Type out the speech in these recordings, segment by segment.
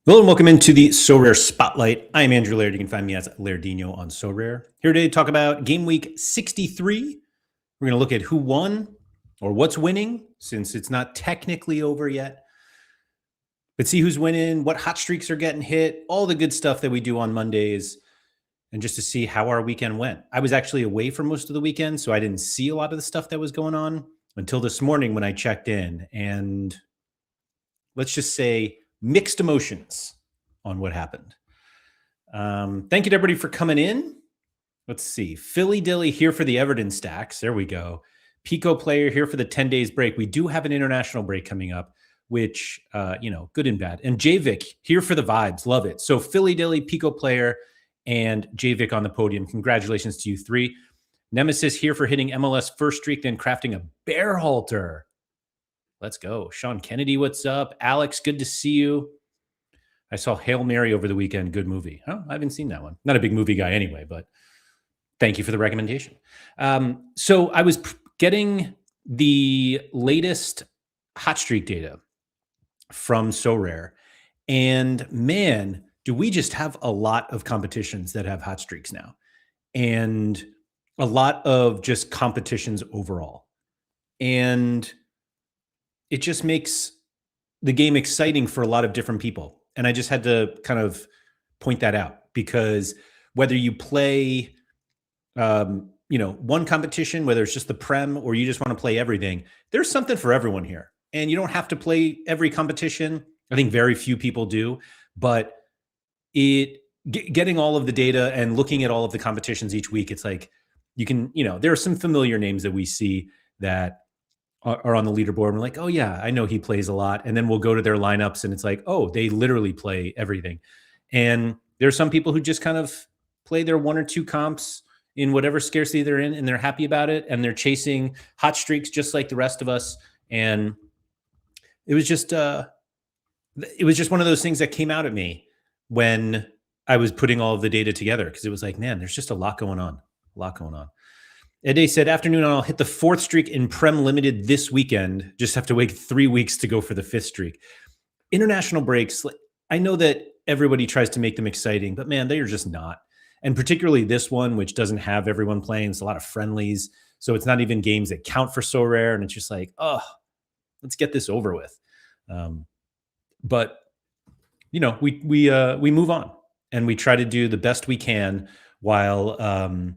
Hello and welcome into the Sorare Spotlight. I'm Andrew Laird. You can find me as Lairdino on Sorare. Here today to talk about game week 63. We're going to look at who won or what's winning, since it's not technically over yet. But see who's winning, what hot streaks are getting hit, all the good stuff that we do on Mondays, and just to see how our weekend went. I was actually away for most of the weekend, so I didn't see a lot of the stuff that was going on until this morning when I checked in. And let's just say mixed emotions on what happened. Thank you to everybody for coming in. Let's see. Philly Dilly here for the Everton stacks. There we go. Pico player here for the 10 days break. We do have an international break coming up, which, good and bad. And JVic here for the vibes. Love it. So Philly Dilly, Pico player, and JVic on the podium. Congratulations to you three. Nemesis here for hitting MLS first streak, then crafting a bear halter. Let's go. Sean Kennedy, what's up? Alex, good to see you. I saw Hail Mary over the weekend. Good movie. Oh, I haven't seen that one. Not a big movie guy anyway, but thank you for the recommendation. So I was getting the latest hot streak data from Sorare. And man, do we just have a lot of competitions that have hot streaks now. And a lot of just competitions overall. And it just makes the game exciting for a lot of different people. And I just had to kind of point that out, because whether you play, one competition, whether it's just the Prem or you just want to play everything, there's something for everyone here. And you don't have to play every competition. I think very few people do, but getting all of the data and looking at all of the competitions each week, it's like you can, there are some familiar names that we see that are on the leaderboard. And we're like, oh yeah, I know he plays a lot. And then we'll go to their lineups and it's like, oh, they literally play everything. And there's some people who just kind of play their one or two comps in whatever scarcity they're in, and they're happy about it. And they're chasing hot streaks just like the rest of us. And it was just one of those things that came out at me when I was putting all of the data together, because it was like, man, there's just a lot going on. Ede said, afternoon, I'll hit the 4th streak in Prem Limited this weekend. Just have to wait 3 weeks to go for the 5th streak. International breaks, I know that everybody tries to make them exciting, but man, they are just not. And particularly this one, which doesn't have everyone playing. It's a lot of friendlies. So it's not even games that count for Sorare. And it's just like, oh, let's get this over with. But, we move on and we try to do the best we can while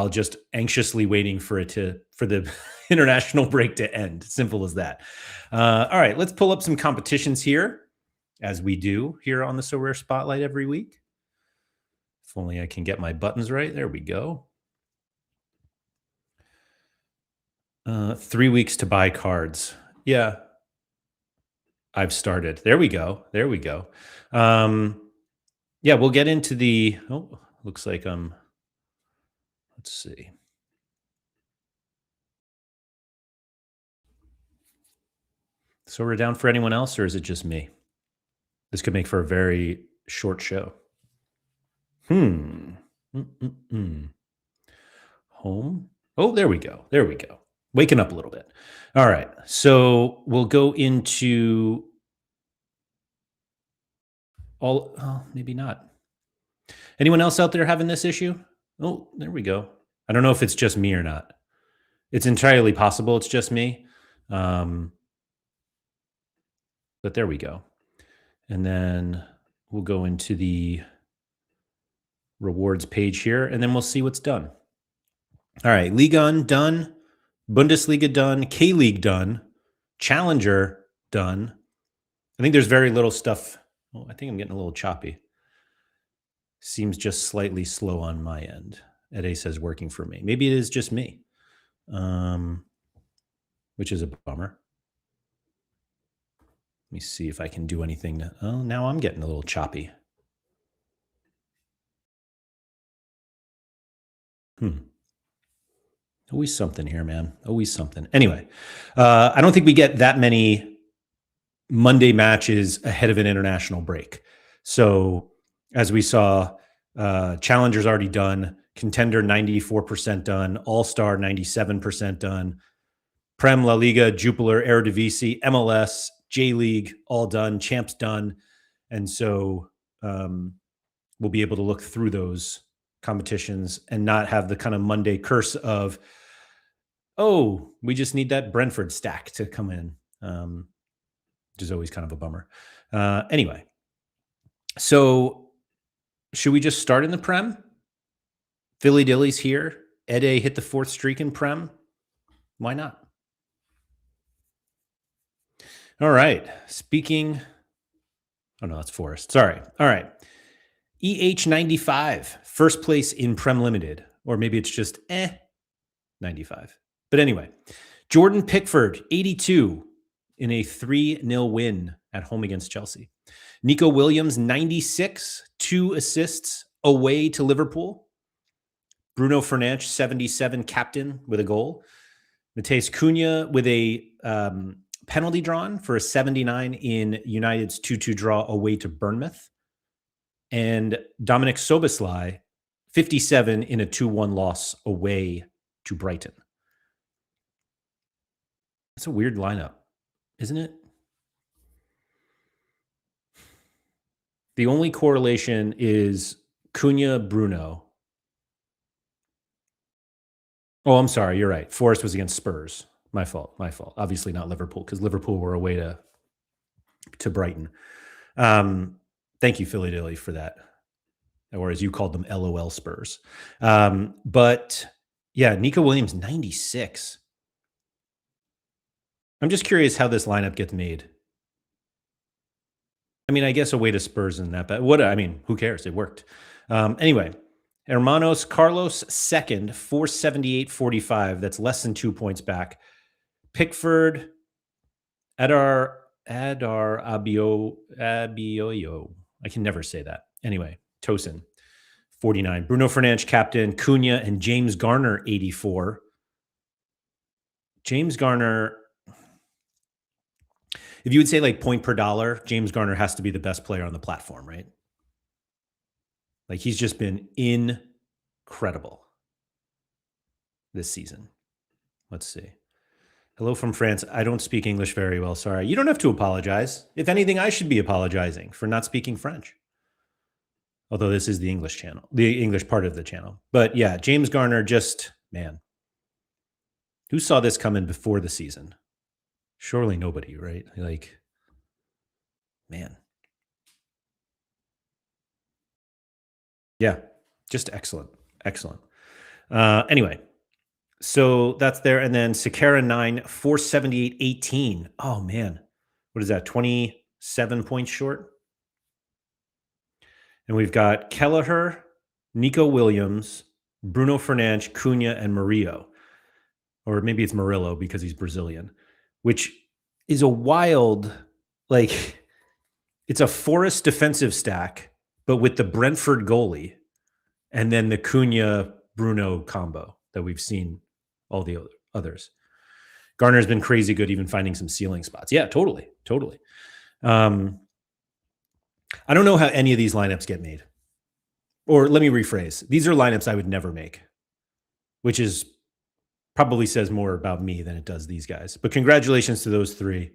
just anxiously waiting for the international break to end. Simple as that. All right, let's pull up some competitions here, as we do here on the Sorare Spotlight every week. If only I can get my buttons right. There we go. 3 weeks to buy cards. Yeah, I've started. There we go. Yeah, we'll get into the, looks like let's see. So we're down for anyone else, or is it just me? This could make for a very short show. Home. Oh, there we go. Waking up a little bit. All right. So we'll go into maybe not. Anyone else out there having this issue? Oh, there we go. I don't know if it's just me or not. It's entirely possible it's just me. But there we go. And then we'll go into the rewards page here, and then we'll see what's done. All right. Liga done. Bundesliga done. K-League done. Challenger done. I think there's very little stuff. Oh, I think I'm getting a little choppy. Seems just slightly slow on my end. Ede says working for me. Maybe it is just me, which is a bummer. Let me see if I can do anything. Oh, now I'm getting a little choppy. Always something here, man. Always something. Anyway, I don't think we get that many Monday matches ahead of an international break. So as we saw, Challenger's already done, Contender 94% done, All-Star 97% done, Prem, La Liga, Jupiler, Eredivisie, MLS, J-League, all done, Champs done. And so we'll be able to look through those competitions and not have the kind of Monday curse of, oh, we just need that Brentford stack to come in, which is always kind of a bummer. Anyway, so should we just start in the Prem? Philly Dilly's here. Ede hit the 4th streak in Prem. Why not? All right. Speaking. Oh, no, that's Forest. Sorry. All right. EH95, first place in Prem Limited. Or maybe it's just 95. But anyway, Jordan Pickford, 82 in a 3-0 win at home against Chelsea. Nico Williams, 96, 2 assists away to Liverpool. Bruno Fernandes, 77, captain with a goal. Mateus Cunha with a penalty drawn for a 79 in United's 2-2 draw away to Bournemouth. And Dominic Soboslai, 57 in a 2-1 loss away to Brighton. That's a weird lineup, isn't it? The only correlation is Cunha, Bruno. Oh, I'm sorry. You're right. Forest was against Spurs. My fault. Obviously not Liverpool, because Liverpool were away to Brighton. Thank you, Philly Dilly, for that. Or as you called them, LOL Spurs. But yeah, Nico Williams, 96. I'm just curious how this lineup gets made. I mean, I guess away to Spurs and that, but who cares? It worked. Anyway, Hermanos Carlos, second, 478.45. That's less than 2 points back. Pickford, Adar Abioyo. I can never say that. Anyway, Tosin, 49. Bruno Fernandes, captain. Cunha and James Garner, 84. James Garner, if you would say like point per dollar, James Garner has to be the best player on the platform, right? Like he's just been incredible this season. Let's see. Hello from France. I don't speak English very well. Sorry. You don't have to apologize. If anything, I should be apologizing for not speaking French. Although this is the English channel, the English part of the channel. But yeah, James Garner, just, man. Who saw this coming before the season? Surely nobody, right? Like, man. Yeah, just excellent. Excellent. Anyway, so that's there. And then Sakara 9, 478.18. Oh, man. What is that? 27 points short? And we've got Kelleher, Nico Williams, Bruno Fernandes, Cunha, and Murillo. Or maybe it's Murillo because he's Brazilian, which is a wild, like, it's a Forest defensive stack, but with the Brentford goalie and then the Cunha-Bruno combo that we've seen all the others. Garner's been crazy good, even finding some ceiling spots. Yeah, totally. I don't know how any of these lineups get made. Or let me rephrase. These are lineups I would never make, which is probably says more about me than it does these guys. But congratulations to those three.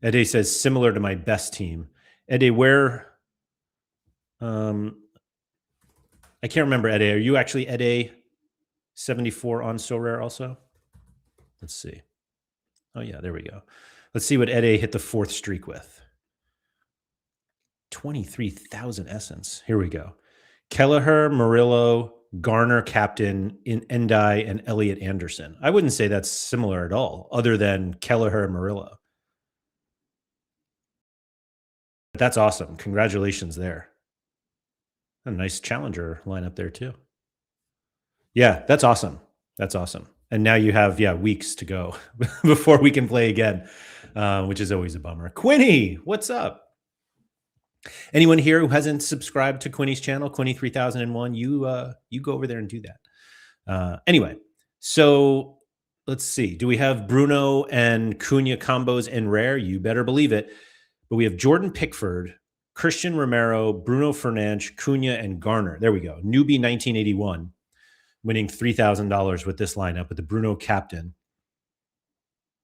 Ede says, similar to my best team. Ede, where... I can't remember, Ede. Are you actually Ede 74 on Sorare also? Let's see. Oh, yeah, there we go. Let's see what Ede hit the 4th streak with. 23,000 essence. Here we go. Kelleher, Murillo, Garner, captain, in Endai, and Elliot Anderson. I wouldn't say that's similar at all, other than Kelleher and Murillo. That's awesome. Congratulations there. A nice challenger lineup there too. Yeah, that's awesome. That's awesome. And now you have, weeks to go before we can play again, which is always a bummer. Quinny, what's up? Anyone here who hasn't subscribed to Quinny's channel, Quinny 3001, you go over there and do that. Anyway, so let's see. Do we have Bruno and Cunha combos in rare? You better believe it. But we have Jordan Pickford, Christian Romero, Bruno Fernandes, Cunha, and Garner. There we go. Newbie 1981, winning $3,000 with this lineup with the Bruno captain,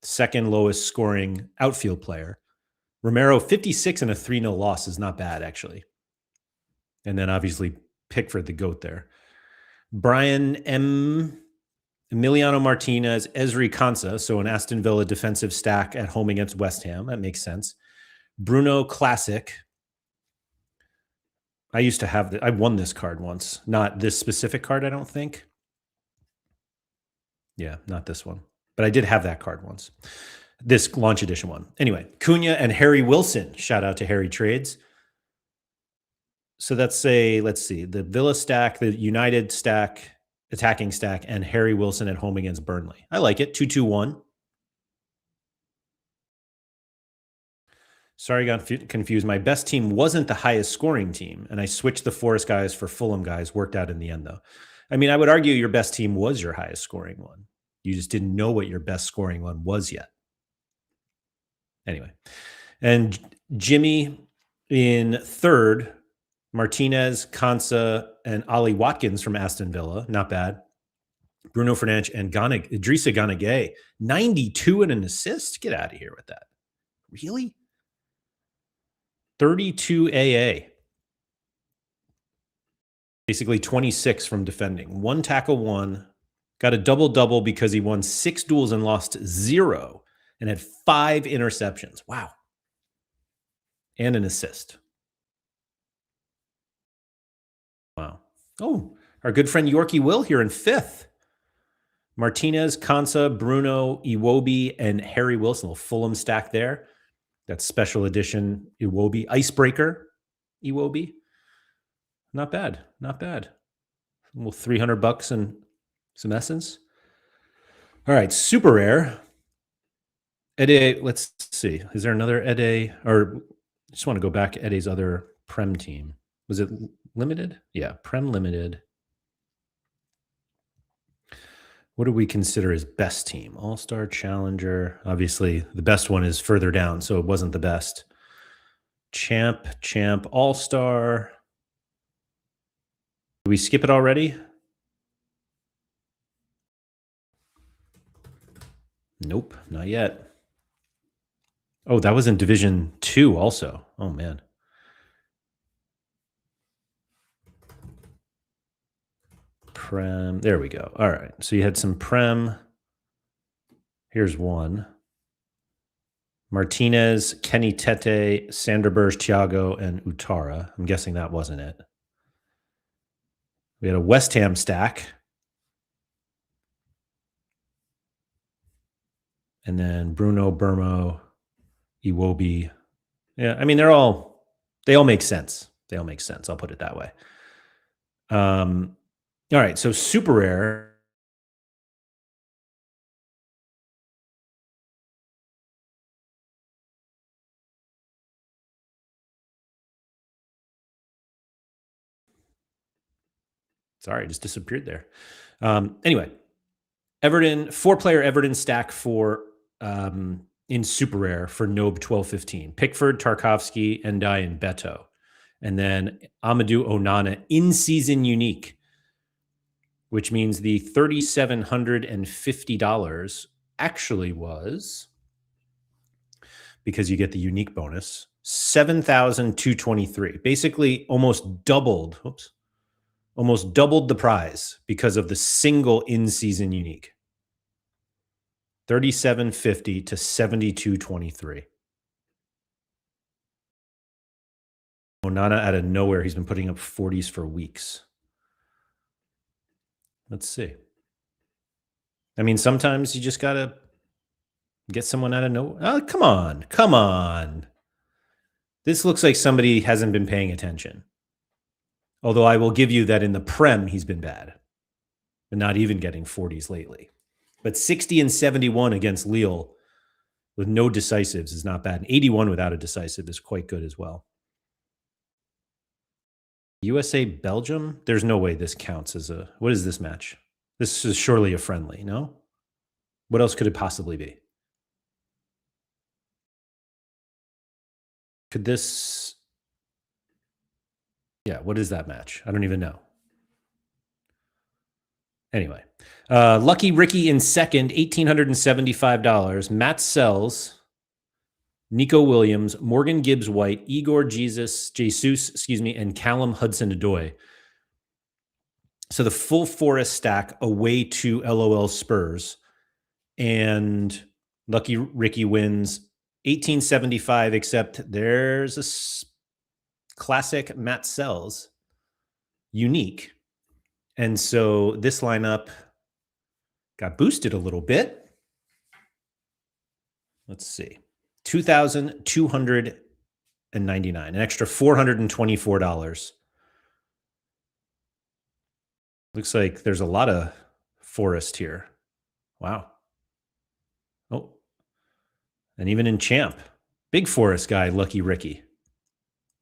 second lowest scoring outfield player Romero, 56 and a 3-0 loss is not bad, actually. And then obviously Pickford, the GOAT there. Brian M. Emiliano Martinez, Ezri Konsa, so an Aston Villa defensive stack at home against West Ham. That makes sense. Bruno Classic. I used to have I won this card once. Not this specific card, I don't think. Yeah, not this one. But I did have that card once. This launch edition one. Anyway, Cunha and Harry Wilson. Shout out to Harry Trades. So let's see, the Villa stack, the United stack, attacking stack, and Harry Wilson at home against Burnley. I like it. 2-2-1. Sorry, I got confused. My best team wasn't the highest scoring team, and I switched the Forest guys for Fulham guys. Worked out in the end, though. I mean, I would argue your best team was your highest scoring one. You just didn't know what your best scoring one was yet. Anyway, and Jimmy in third, Martinez, Konsa, and Ollie Watkins from Aston Villa. Not bad. Bruno Fernandes and Idrissa Gana Gueye. 92 and an assist? Get out of here with that. Really? 32 AA. Basically 26 from defending. 1 tackle, 1. Got a double-double because he won 6 duels and lost 0 and had 5 interceptions. Wow. And an assist. Wow. Oh, our good friend Yorkie Will here in 5th. Martinez, Konsa, Bruno, Iwobi, and Harry Wilson. A little Fulham stack there. That's special edition Iwobi. Icebreaker Iwobi. Not bad. Not bad. A little $300 and some essence. All right. Super rare. Ede, let's see. Is there another Ede? Or I just want to go back to Ede's other Prem team. Was it limited? Yeah, Prem limited. What do we consider his best team? All-Star, Challenger. Obviously, the best one is further down, so it wasn't the best. Champ, All-Star. Did we skip it already? Nope, not yet. Oh, that was in Division 2 also. Oh, man. Prem. There we go. All right. So you had some Prem. Here's one. Martinez, Kenny Tete, Sanderberg, Thiago, and Utara. I'm guessing that wasn't it. We had a West Ham stack. And then Bruno, Burmo, Iwobi. Yeah, I mean, they all make sense. They all make sense. I'll put it that way. All right, so super rare. Sorry, it just disappeared there. Anyway, Everton, 4-player Everton stack for in super rare for Nobe 1215. Pickford, Tarkovsky, Endai, and Beto. And then Amadou Onana in-season unique, which means the $3,750 actually was, because you get the unique bonus, $7,223. Basically almost doubled the prize because of the single in-season unique. $3,750 to $7,223. Onana out of nowhere. He's been putting up 40s for weeks. Let's see. I mean, sometimes you just got to get someone out of nowhere. Oh, come on. Come on. This looks like somebody hasn't been paying attention. Although I will give you that in the Prem, he's been bad. And not even getting 40s lately. But 60 and 71 against Lille with no decisives is not bad. And 81 without a decisive is quite good as well. USA, Belgium? There's no way this counts as a... What is this match? This is surely a friendly, no? What else could it possibly be? Could this... Yeah, what is that match? I don't even know. Anyway. Lucky Ricky in second, $1,875. Matt Sells, Nico Williams, Morgan Gibbs-White, Igor Jesus, and Callum Hudson-Odoi. So the full Forest stack away to LOL Spurs. And Lucky Ricky wins 1875, except there's a classic Matt Sells unique. And so this lineup got boosted a little bit. Let's see. $2,299, an extra $424. Looks like there's a lot of Forest here. Wow. Oh, and even in Champ, big Forest guy, Lucky Ricky.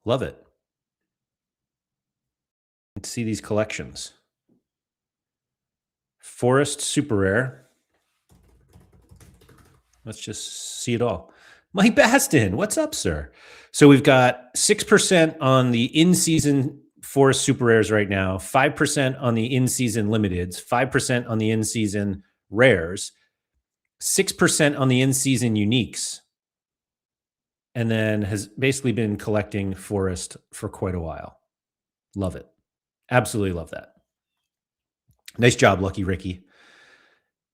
Love it. Let's see these collections. Forest Super Rare. Let's just see it all. Mike Baston, what's up, sir? So we've got 6% on the in-season Forest Super Rares right now, 5% on the in-season limiteds, 5% on the in-season rares, 6% on the in-season uniques, and then has basically been collecting Forest for quite a while. Love it. Absolutely love that. Nice job, Lucky Ricky.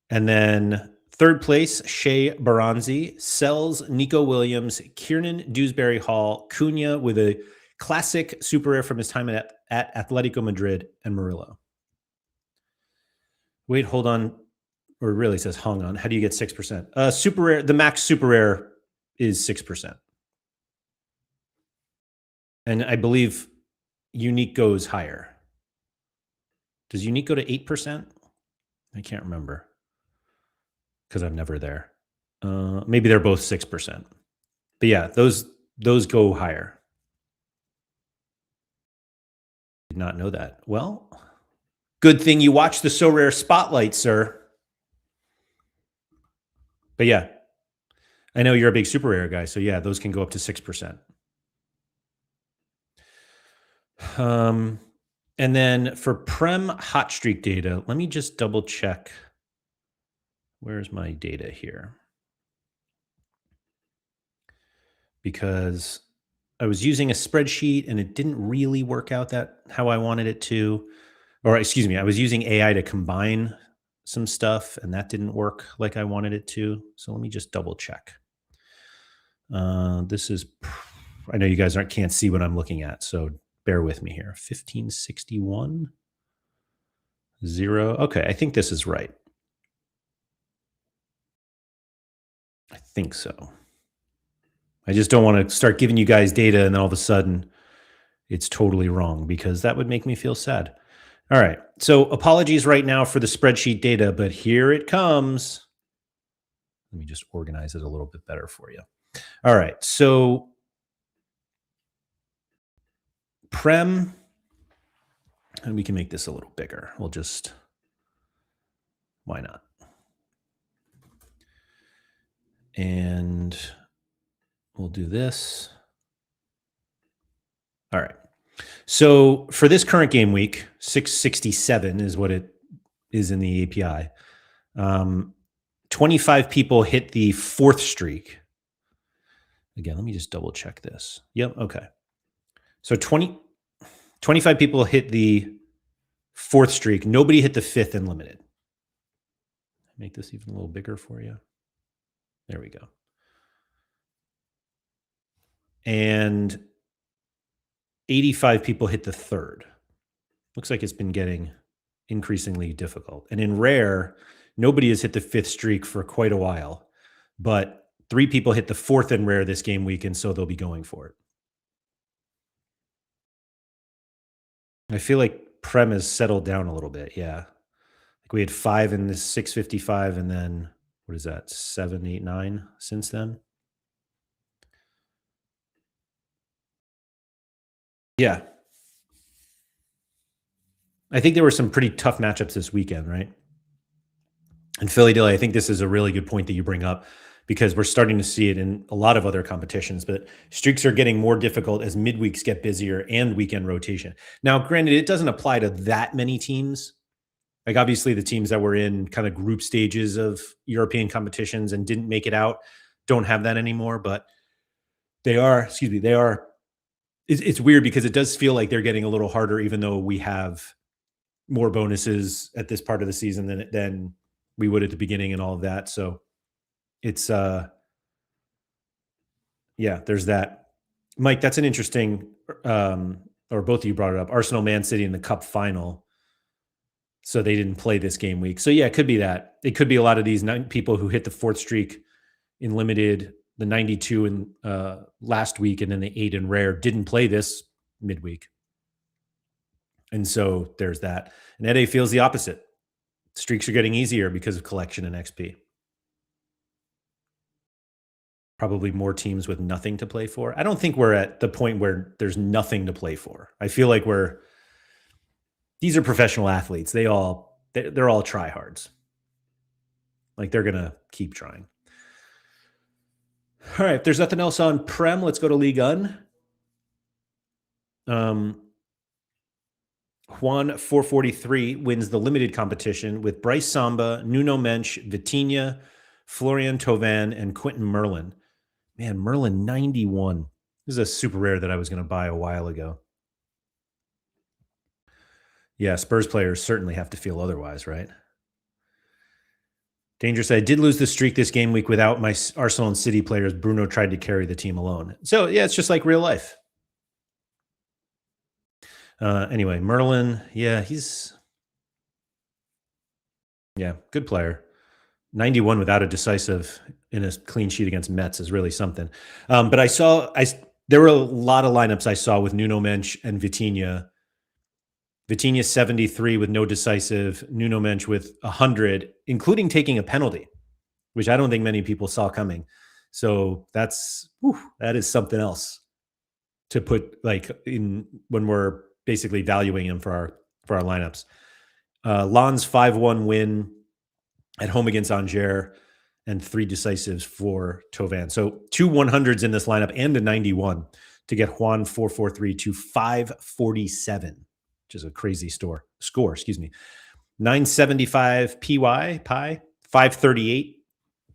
And then third place, Shea Baranzi, Sells, Nico Williams, Kiernan Dewsbury Hall, Cunha with a classic super rare from his time at Atletico Madrid, and Murillo. Wait, hold on. Or it really says hung on. How do you get 6%? Super rare, the max super rare is 6%. And I believe unique goes higher. Does unique go to 8%? I can't remember because I'm never there. Maybe they're both 6%. But yeah, those go higher. Did not know that. Well, good thing you watched the Sorare Spotlight, sir. But yeah, I know you're a big super rare guy. So yeah, those can go up to 6%. And then for Prem hot streak data, let me just double check. Where's my data here? Because I was using a spreadsheet and it didn't really work out how I wanted it to. Or excuse me, I was using AI to combine some stuff and that didn't work like I wanted it to. So let me just double check. This is, I know you guys can't see what I'm looking at, so bear with me here. 1561, 0. Okay, I think this is right. I think so. I just don't want to start giving you guys data and then all of a sudden it's totally wrong because that would make me feel sad. All right, so apologies right now for the spreadsheet data, but here it comes. Let me just organize it a little bit better for you. All right, so Prem, and we can make this a little bigger. We'll just, why not? And we'll do this. All right. So for this current game week, 667 is what it is in the API. 25 people hit the fourth streak. Again, let me just double check this. Yep. Okay. So 25 people hit the fourth streak. Nobody hit the fifth and limited. Make this even a little bigger for you. There we go. And 85 people hit the third. Looks like it's been getting increasingly difficult. And in rare, nobody has hit the fifth streak for quite a while, but 3 people hit the fourth in rare this game week, and so they'll be going for it. I feel like Prem has settled down a little bit. Yeah. Like we had 5 in this 655, and then what is that? 7, 8, 9 since then. Yeah. I think there were some pretty tough matchups this weekend, right? And Philly Dilly, I think this is a really good point that you bring up because we're starting to see it in a lot of other competitions, but streaks are getting more difficult as midweeks get busier and weekend rotation. Now, granted, it doesn't apply to that many teams. Like obviously the teams that were in kind of group stages of European competitions and didn't make it out don't have that anymore, but They are, excuse me, they are. It's weird because it does feel like they're getting a little harder, even though we have more bonuses at this part of the season than we would at the beginning and all of that. So it's yeah, there's that. Mike, that's an interesting or both of you brought it up. Arsenal Man City in the cup final. So they didn't play this game week. So yeah, it could be that. It could be a lot of these people who hit the fourth streak in limited, the 92 in last week, and then the 8 in rare didn't play this midweek. And so there's that. And Ede feels the opposite. Streaks are getting easier because of collection and XP. Probably more teams with nothing to play for. I don't think we're at the point where there's nothing to play for. I feel like these are professional athletes. They're all tryhards. Like they're going to keep trying. All right. If there's nothing else on Prem, let's go to Ligue 1. Juan 443 wins the limited competition with Bryce Samba, Nuno Mensch, Vitinha, Florian Thauvin, and Quentin Merlin. Man, Merlin 91. This is a super rare that I was going to buy a while ago. Yeah, Spurs players certainly have to feel otherwise, right? Dangerous. I did lose the streak this game week without my Arsenal and City players. Bruno tried to carry the team alone. So, yeah, it's just like real life. Anyway, Merlin, yeah, good player. 91 without a decisive in a clean sheet against Mets is really something. But there were a lot of lineups I saw with Nuno Mensch and Vitinha. Vitinha 73 with no decisive, Nuno Mensch with 100, including taking a penalty, which I don't think many people saw coming. So that is something else to put like in when we're basically valuing him for our lineups. Lens 5-1 win at home against Angers and 3 decisives for Thauvin. So 2 100s in this lineup and a 91 to get Juan 443 to 547, which is a crazy score, 975 pi 538.47.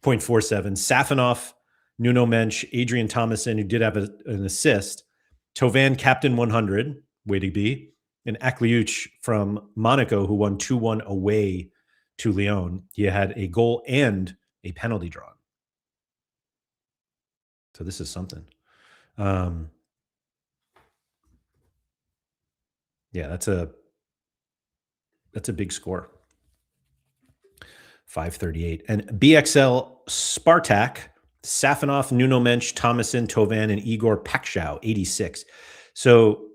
Safanov, Nuno Mensch, Adrian Thomason, who did have an assist. Thauvin captain 100, way to be. And Akliuch from Monaco, who won 2-1 away to Lyon. He had a goal and a penalty drawn. So this is something. Yeah, that's a big score. 538. And BXL Spartak, Safanov, Nuno Mensch, Thomason, Thauvin, and Igor Pakshaw, 86. So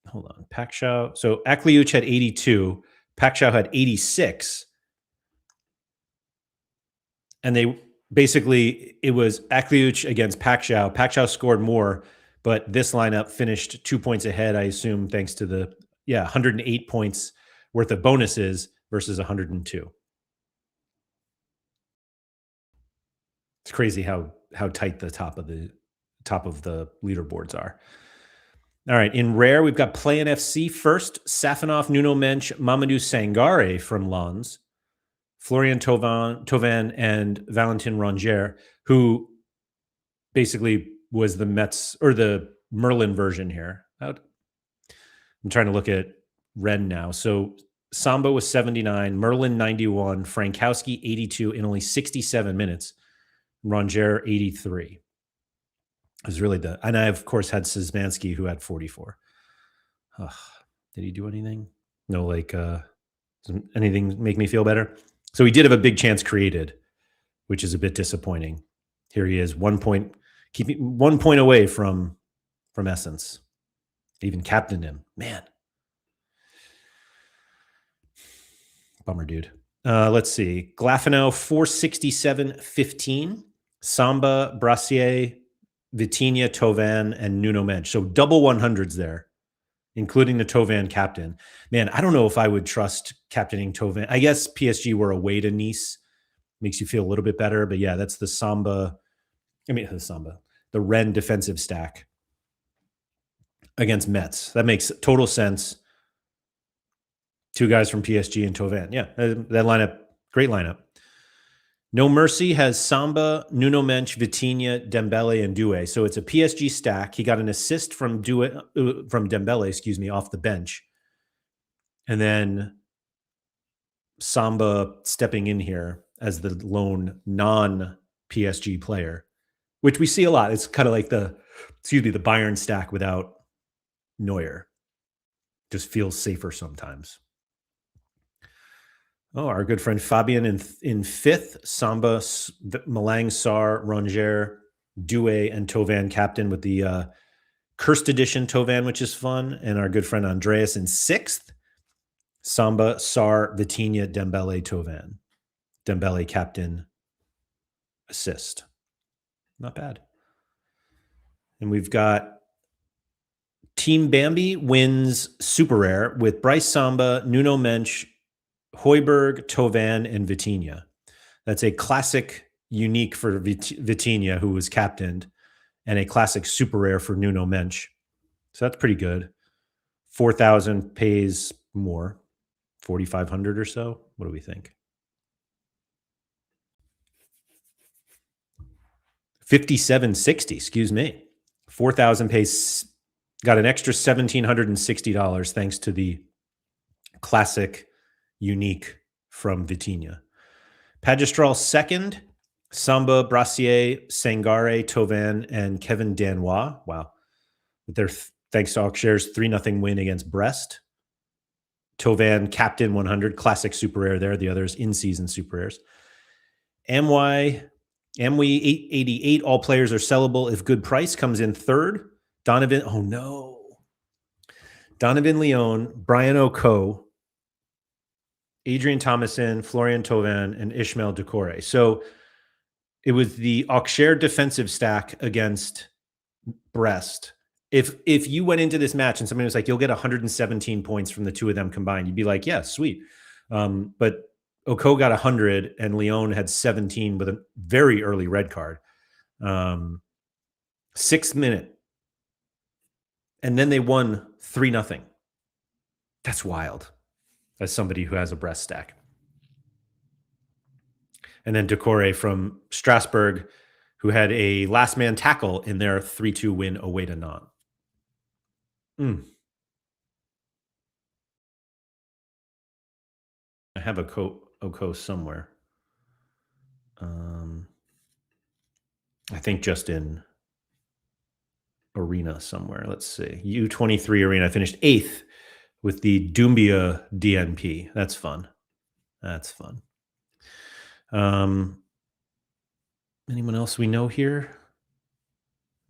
hold on. Pakshaw. So Akliuch had 82. Pakshaw had 86. And it was Akliuch against Pakshaw. Pakshaw scored more, but this lineup finished 2 points ahead, I assume, thanks to 108 points worth of bonuses versus 102. It's crazy how tight the top of the leaderboards are. All right, in rare, we've got Play FC first. Safanov, Nuno Mensch, Mamadou Sangare from Lens, Florian Thauvin, and Valentin Rongier, who basically was the Mets or the Merlin version here. I'm trying to look at Ren now. So Samba was 79, Merlin 91, Frankowski 82 in only 67 minutes, Rongier 83. It was really and I, of course, had Szymanski, who had 44. Did he do anything? No, anything make me feel better? So he did have a big chance created, which is a bit disappointing. Here he is, 1 point, keeping 1 point away from Essence. Even captained him. Man. Bummer, dude. Let's see. Glafano, 467.15. Samba, Brassier, Vitinha, Thauvin, and Nuno Mensch. So double 100s there, including the Thauvin captain. Man, I don't know if I would trust captaining Thauvin. I guess PSG were away to Nice. Makes you feel a little bit better. But yeah, that's the Rennes defensive stack against Metz. That makes total sense. 2 guys from PSG and Thauvin. Yeah, that lineup, great lineup. No Mercy has Samba, Nuno Mensch, Vitinha, Dembele, and Doué. So it's a PSG stack. He got an assist from Dembele, off the bench. And then Samba stepping in here as the lone non-PSG player, which we see a lot. It's kind of like the Bayern stack without Neuer. Just feels safer sometimes. Oh, our good friend Fabian in fifth, Samba, Malang, Sarr, Rongier, Doué, and Tovan captain with the Cursed Edition Tovan, which is fun. And our good friend Andreas in sixth, Samba, Sarr, Vitinha, Dembele, Tovan. Dembele captain, assist. Not bad. And we've got Team Bambi wins Super Rare with Bryce Samba, Nuno Mensch, Højbjerg, Tovan, and Vitinha. That's a classic unique for Vitinha, who was captained, and a classic super rare for Nuno Mensch. So that's pretty good. 4,000 pays more, 4,500 or so. What do we think? 5,760, excuse me. 4,000 pays, got an extra $1,760 thanks to the classic unique from Vitinha. Pagistral second, Samba, Brassier, Sangare, Tovan, and Kevin Danois. Wow. With their thanks to Auxerre's 3-0 win against Brest. Tovan, captain 100, classic super rare there. The others in-season super rares. Amway 888, all players are sellable if good price, comes in third. Donovan, oh no. Donovan Leon, Brian Oko, Adrian Thomason, Florian Tovan, and Ishmael Decore. So it was the Auxerre defensive stack against Brest. If you went into this match and somebody was like, you'll get 117 points from the two of them combined, you'd be like, yeah, sweet. But Oko got 100 and Leon had 17 with a very early red card. 6th minute. And then they won 3-0. That's wild. As somebody who has a Brest stack. And then Decore from Strasbourg, who had a last man tackle in their 3-2 win away to Nantes. I have a Oko somewhere. I think just in Arena somewhere. Let's see. U23 Arena. I finished 8th with the Doumbia DNP. That's fun. That's fun. Anyone else we know here?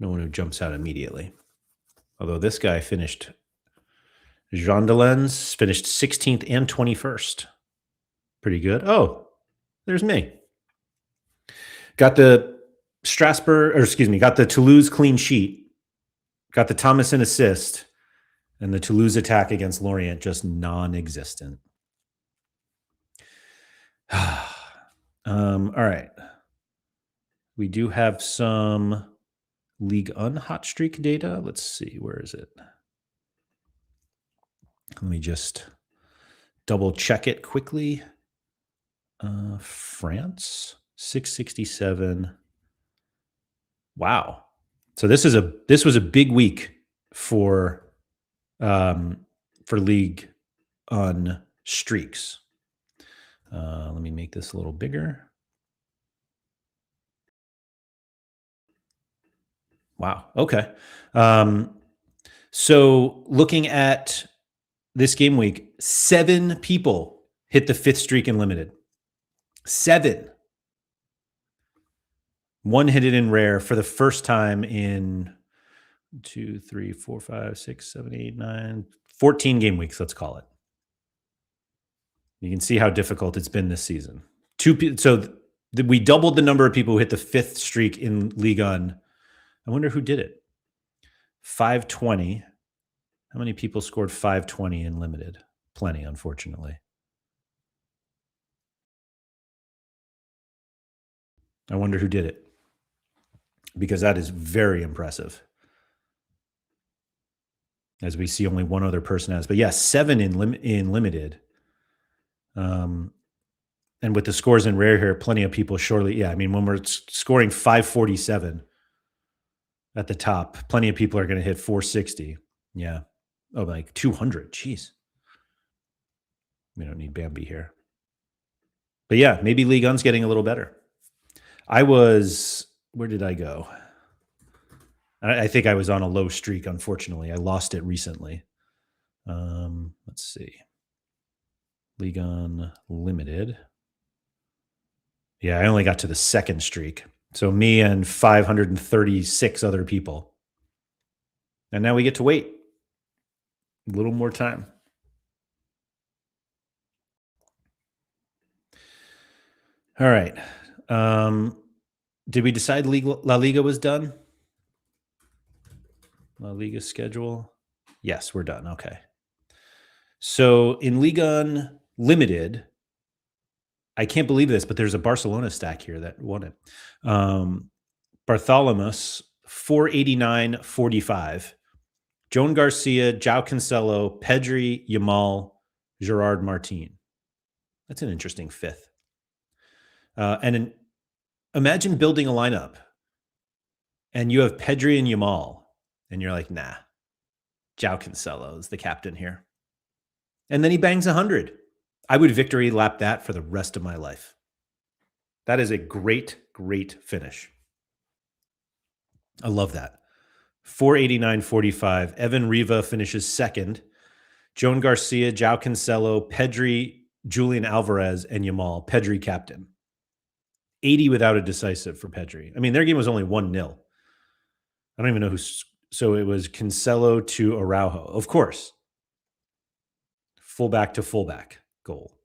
No one who jumps out immediately. Although this guy finished, Jean Delens finished 16th and 21st. Pretty good. Oh, there's me. Got the got the Toulouse clean sheet. Got the Thomason assist. And the Toulouse attack against Lorient just non-existent. All right. We do have some Ligue 1 hot streak data. Let's see. Where is it? Let me just double check it quickly. France, 667. Wow. So this was a big week for Ligue on streaks. Let me make this a little bigger. Wow. Okay. So looking at this game week, 7 people hit the 5th streak in limited. 7. One hit it in rare for the first time in 2, 3, 4, 5, 6, 7, 8, 9, 14 game weeks, let's call it. You can see how difficult it's been this season. We doubled the number of people who hit the 5th streak in Ligue 1. I wonder who did it. 520. How many people scored 520 in limited? Plenty, unfortunately. I wonder who did it. Because that is very impressive. As we see only one other person has. But yes, 7 in limited. And with the scores in rare here, plenty of people surely, yeah, I mean, when we're scoring 547 at the top, plenty of people are going to hit 460. Yeah. Oh, like 200. Jeez. We don't need Bambi here. But yeah, maybe Ligue 1's getting a little better. Where did I go? I think I was on a low streak, unfortunately. I lost it recently. Let's see. Ligue 1 Limited. Yeah, I only got to the second streak. So me and 536 other people. And now we get to wait a little more time. All right. Did we decide La Liga was done? La Liga schedule? Yes, we're done. Okay. So in Liga Limited, I can't believe this, but there's a Barcelona stack here that won it. Bartholomew, 489.45. Joan Garcia, João Cancelo, Pedri, Yamal, Gerard Martin. That's an interesting fifth. Imagine building a lineup and you have Pedri and Yamal, and you're like, nah, João Cancelo is the captain here. And then he bangs 100. I would victory lap that for the rest of my life. That is a great, great finish. I love that. 489.45. Evan Riva finishes second. Joan Garcia, João Cancelo, Pedri, Julian Alvarez, and Yamal. Pedri captain. 80 without a decisive for Pedri. I mean, their game was only 1-0. I don't even know who. So it was Cancelo to Araujo. Of course. Fullback to fullback goal.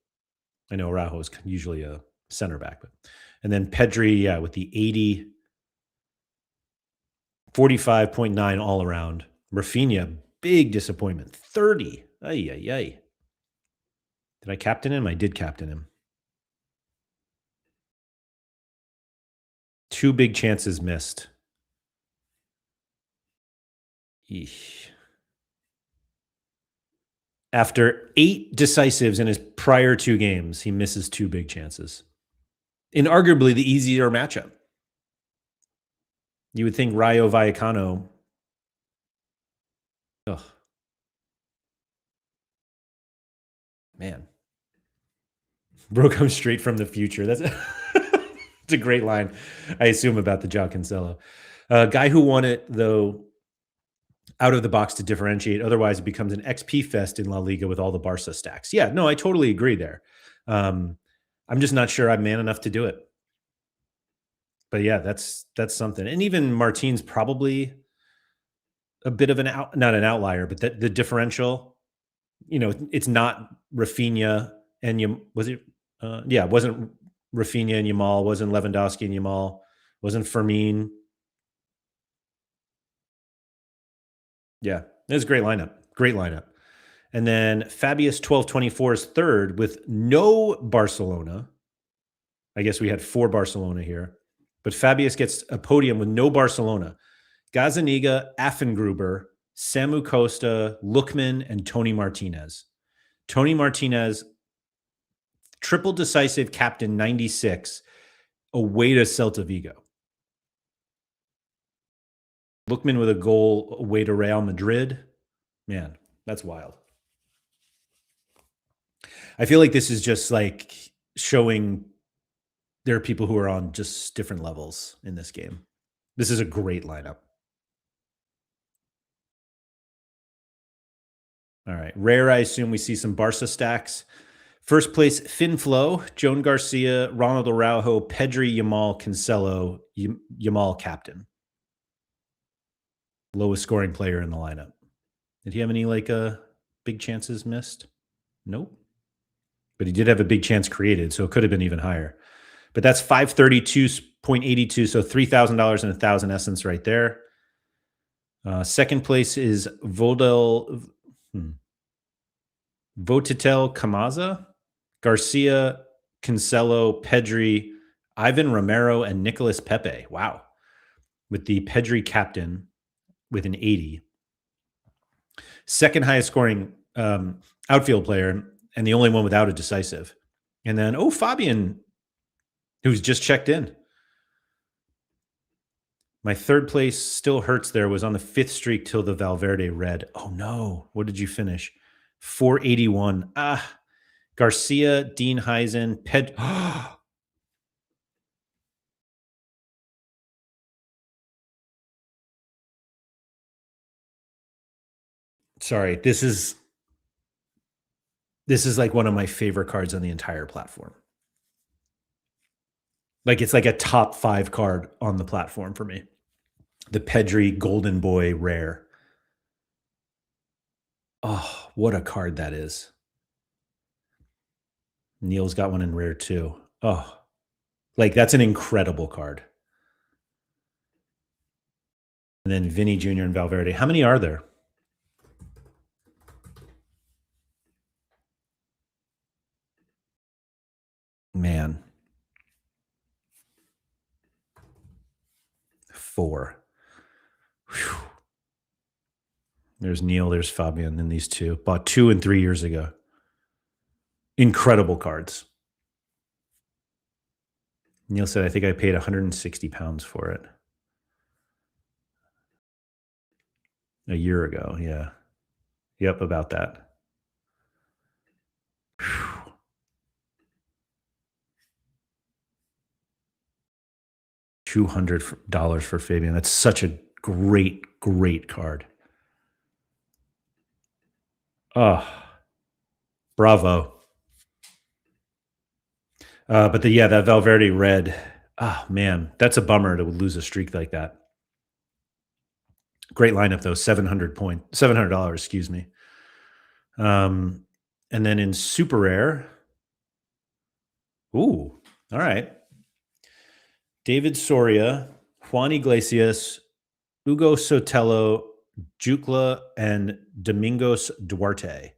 I know Araujo is usually a center back. And then Pedri, yeah, with the 80, 45.9 all around. Rafinha, big disappointment. 30. Ay, ay, ay. Did I captain him? I did captain him. 2 big chances missed. Eesh. After 8 decisives in his prior 2 games, he misses 2 big chances. In arguably the easier matchup. You would think Rayo Vallecano. Ugh. Man. Bro comes straight from the future. That's it's a great line, I assume, about the João Cancelo. Guy who won it, though, out of the box to differentiate. Otherwise, it becomes an XP fest in La Liga with all the Barca stacks. Yeah, no, I totally agree there. I'm just not sure I'm man enough to do it. But yeah, that's something. And even Martin's probably a bit of not an outlier, but the differential, it's not Rafinha and it wasn't Rafinha and Yamal, wasn't Lewandowski and Yamal, wasn't Fermin. Yeah, it was a great lineup. Great lineup. And then Fabius 1224 is third with no Barcelona. I guess we had 4 Barcelona here. But Fabius gets a podium with no Barcelona. Gazaniga, Affengruber, Samu Costa, Lookman, and Tony Martinez. Tony Martinez, triple decisive captain 96, away to Celta Vigo. Lookman with a goal away to Real Madrid. Man, that's wild. I feel like this is just like showing there are people who are on just different levels in this game. This is a great lineup. All right. Rare, I assume we see some Barca stacks. First place, Finflow, Joan Garcia, Ronald Araujo, Pedri, Yamal, Cancelo, Yamal captain. Lowest scoring player in the lineup. Did he have any big chances missed? Nope. But he did have a big chance created, so it could have been even higher. But that's 532.82, so $3,000 and 1,000 essence right there. Second place is Votitel Camaza, Garcia, Cancelo, Pedri, Ivan Romero, and Nicolas Pepe. Wow. With the Pedri captain with an 80. Second highest scoring outfield player, and the only one without a decisive. And then, oh, Fabian, who's just checked in. My third place still hurts there. Was on the 5th streak till the Valverde red. Oh, no. What did you finish? 481. Garcia, Dean Heisen, Sorry, this is like one of my favorite cards on the entire platform. Like, it's like a top 5 card on the platform for me. The Pedri Golden Boy rare. Oh, what a card that is. Neil's got one in rare too. Oh, like that's an incredible card. And then Vinny Jr. and Valverde. How many are there? Man. 4. Whew. There's Neil, there's Fabian, and these two. Bought 2 and 3 years ago. Incredible cards. Neil said, I think I paid 160 pounds for it. A year ago, yeah. Yep, about that. Whew. $200 for Fabian. That's such a great, great card. Oh, bravo. But that Valverde red. Oh, man, that's a bummer to lose a streak like that. Great lineup, though. $700, excuse me. And then in super rare. Ooh, all right. David Soria, Juan Iglesias, Hugo Sotelo, Jukla, and Domingos Duarte.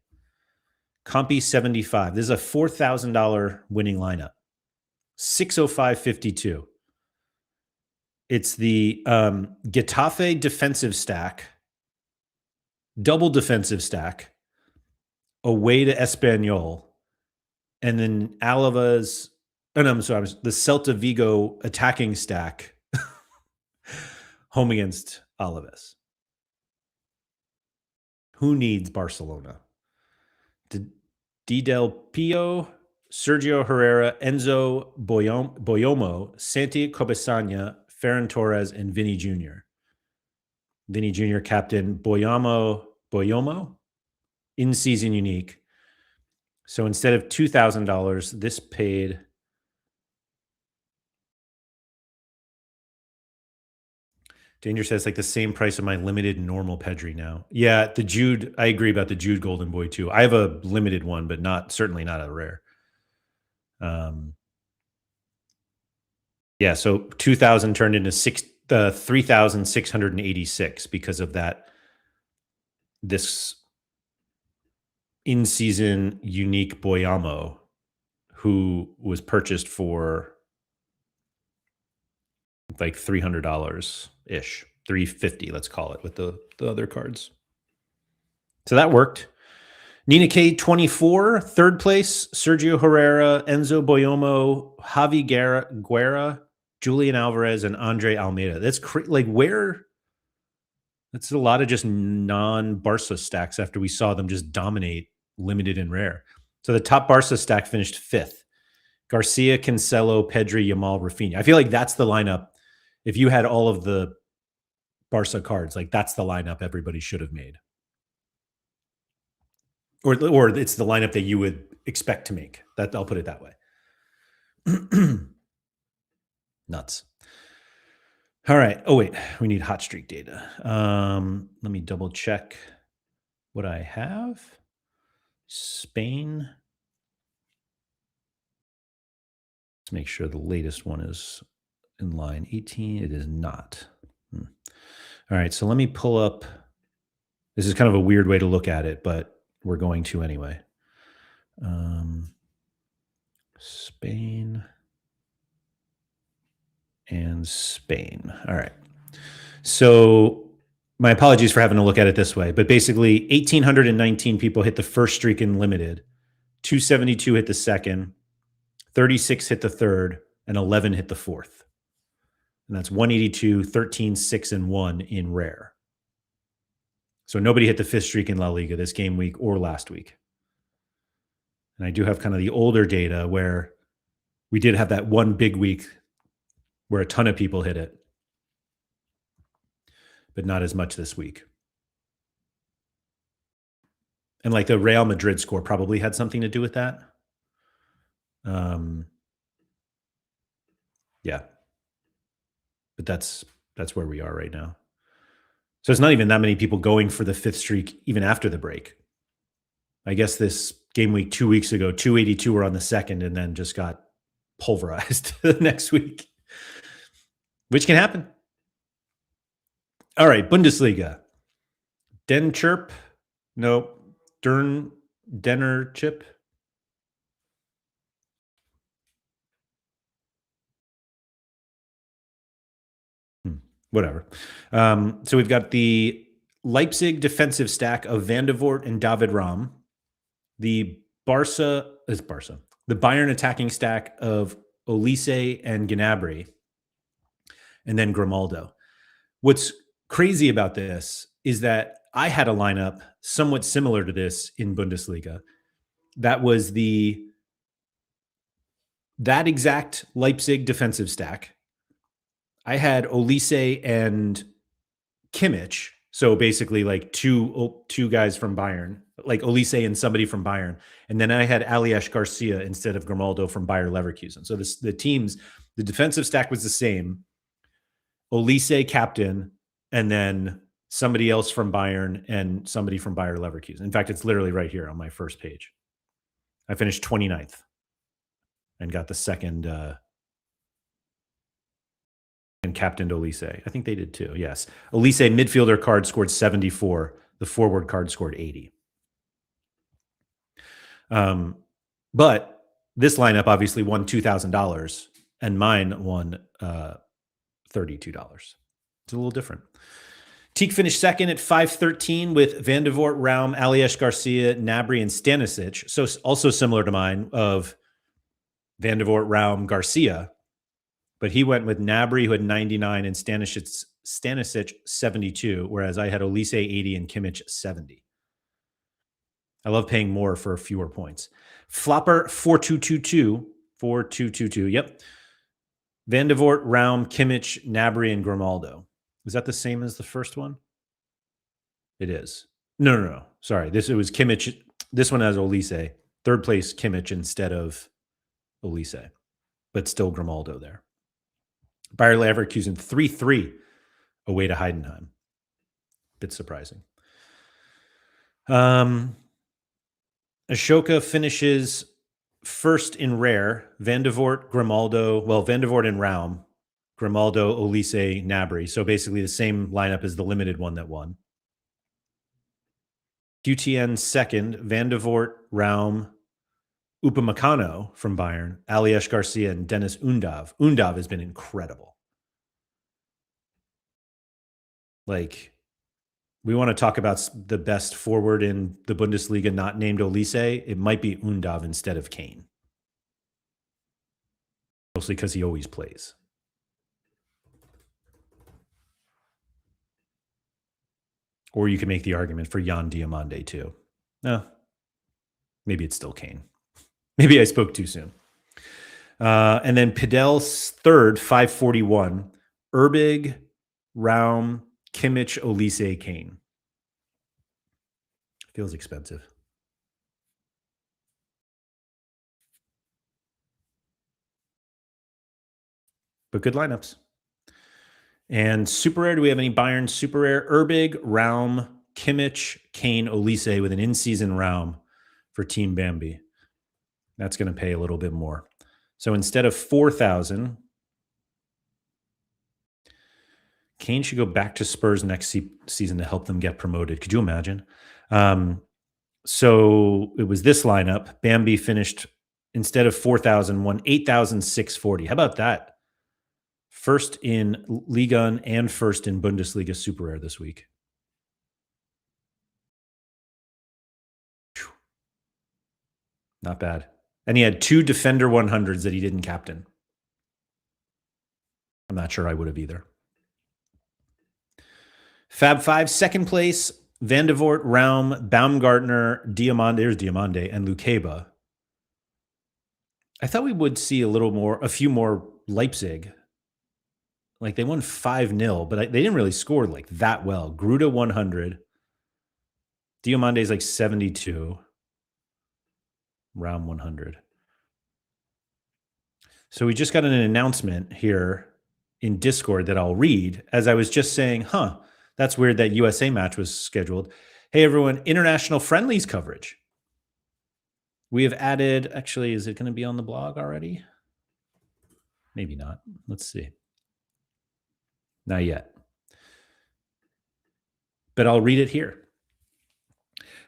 Compy 75. This is a $4,000 winning lineup. 605.52. It's the Getafe defensive stack, double defensive stack, away to Espanyol, and then Alaves. Oh, no, I'm sorry. The Celta Vigo attacking stack, home against Alaves. Who needs Barcelona? Di Del Pio, Sergio Herrera, Enzo Boyomo, Santi Cobesanya, Ferran Torres, and Vinny Jr. Vinny Jr. captain Boyomo, in-season unique. So instead of $2,000, this paid Danger says like the same price of my limited normal Pedri now. Yeah, the Jude, I agree about the Jude Golden Boy too. I have a limited one, but certainly not a rare. Yeah, so 2,000 turned into 3,686 because of that. This in-season unique Boyamo, who was purchased for like $300 ish, $350, let's call it, with the other cards. So that worked. Nina K 24, third place, Sergio Herrera, Enzo Boyomo, Javi Guerra, Julian Alvarez, and Andre Almeida. That's that's a lot of just non-Barca stacks after we saw them just dominate limited and rare. So the top Barca stack finished 5th. Garcia, Cancelo, Pedri, Yamal, Rafinha. I feel like that's the lineup. If you had all of the Barca cards, like that's the lineup everybody should have made. Or it's the lineup that you would expect to make. That I'll put it that way. Nuts. All right. Oh, wait. We need hot streak data. Let me double check what I have. Spain. Let's make sure the latest one is in line 18. It is not. All right. So let me pull up. This is kind of a weird way to look at it, but we're going to anyway. Spain and Spain. All right. So my apologies for having to look at it this way, but basically 1,819 people hit the first streak in limited. 272 hit the second. 36 hit the third, and 11 hit the fourth. And that's 182, 13, 6, and 1 in rare. So nobody hit the fifth streak in La Liga this game week or last week. And I do have kind of the older data where we did have that one big week where a ton of people hit it, but not as much this week. And like the Real Madrid score probably had something to do with that. Yeah. But that's where we are right now. So it's not even that many people going for the fifth streak even after the break. I guess this game week 2 weeks ago, 282 were on the second and then just got pulverized the next week, which can happen. All right, Bundesliga. Den Chirp. No, Denner Chip. Whatever. So we've got the Leipzig defensive stack of Van de Voort and David Raum. The Bayern attacking stack of Olise and Gnabry. And then Grimaldo. What's crazy about this is that I had a lineup somewhat similar to this in Bundesliga. That was that exact Leipzig defensive stack. I had Olise and Kimmich, so basically like two guys from Bayern, like Olise and somebody from Bayern, and then I had Aliash Garcia instead of Grimaldo from Bayer Leverkusen. So the defensive stack was the same. Olise captain, and then somebody else from Bayern and somebody from Bayer Leverkusen. In fact, it's literally right here on my first page. I finished 29th and got the second. And captained Olise. I think they did too. Yes. Olise midfielder card scored 74. The forward card scored 80. But this lineup obviously won $2,000 and mine won $32. It's a little different. Teak finished second at 513 with Van de Voort, Raum, Aliash Garcia, Gnabry, and Stanisic. So also similar to mine of Van de Voort, Raum, Garcia. But he went with Gnabry, who had 99, and Stanisic 72, whereas I had Olise 80 and Kimmich 70. I love paying more for fewer points. Flopper 4222. Yep. Van de Voort, Raum, Kimmich, Gnabry, and Grimaldo. Is that the same as the first one? It is. No. Sorry. It was Kimmich. This one has Olise. Third place Kimmich instead of Olise, but still Grimaldo there. Bayer Leverkusen 3-3 away to Heidenheim. Bit surprising. Ashoka finishes first in rare. Van de Voort, Grimaldo. Well, Van de Voort and Raum. Grimaldo, Olise, Gnabry. So basically the same lineup as the limited one that won. QTN second. Van de Voort, Raum, Upamecano from Bayern, Aliash Garcia, and Dennis Undav. Undav has been incredible. Like, we want to talk about the best forward in the Bundesliga not named Olise. It might be Undav instead of Kane. Mostly because he always plays. Or you can make the argument for Jan Diomande too. No, maybe it's still Kane. Maybe I spoke too soon. And then Pidel's third, 541. Erbig, Raum, Kimmich, Olise, Kane. Feels expensive. But good lineups. And super rare, do we have any Bayern super rare? Erbig, Raum, Kimmich, Kane, Olise with an in-season Raum for Team Bambi. That's going to pay a little bit more. So instead of 4,000, Kane should go back to Spurs next season to help them get promoted. Could you imagine? So it was this lineup. Bambi finished, instead of 4,000, won 8,640. How about that? First in Liga and first in Bundesliga Super Rare this week. Not bad. And he had 2 Defender 100s that he didn't captain. I'm not sure I would have either. Fab 5, second place, Van de Voort, Raum, Baumgartner, Diamande, and Lukeba. I thought we would see a few more Leipzig. Like they won 5-0, but they didn't really score like that well. Gruda 100. Diamande is like 72. Raum 100. So we just got an announcement here in Discord that I'll read as I was just saying, that's weird that USA match was scheduled. Hey, everyone, international friendlies coverage. We have added, actually, is it going to be on the blog already? Maybe not. Let's see. Not yet. But I'll read it here.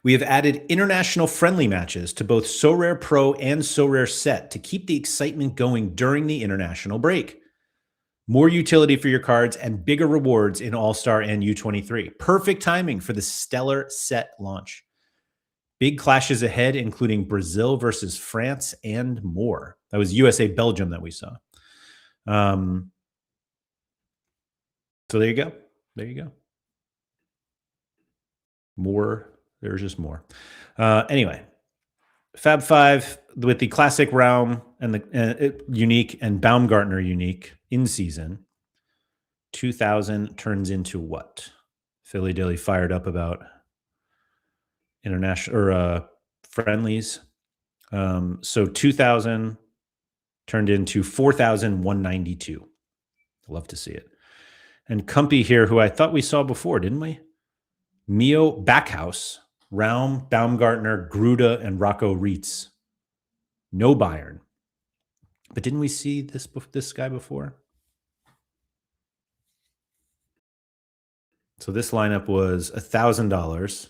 We have added international friendly matches to both Sorare Pro and Sorare Set to keep the excitement going during the international break. More utility for your cards and bigger rewards in All-Star and U23. Perfect timing for the stellar set launch. Big clashes ahead, including Brazil versus France and more. That was USA-Belgium that we saw. So there you go. There you go. More. There's just more. Anyway, Fab 5 with the classic Raum and the unique and Baumgartner unique in season. 2000 turns into what? Philly Dilly fired up about international or friendlies. So 2000 turned into 4,192. Love to see it. And Cumpy here, who I thought we saw before, didn't we? Mio Backhouse, Raum, Baumgartner, Gruda, and Rocco Reitz. No Bayern. But didn't we see this guy before? So this lineup was $1,000.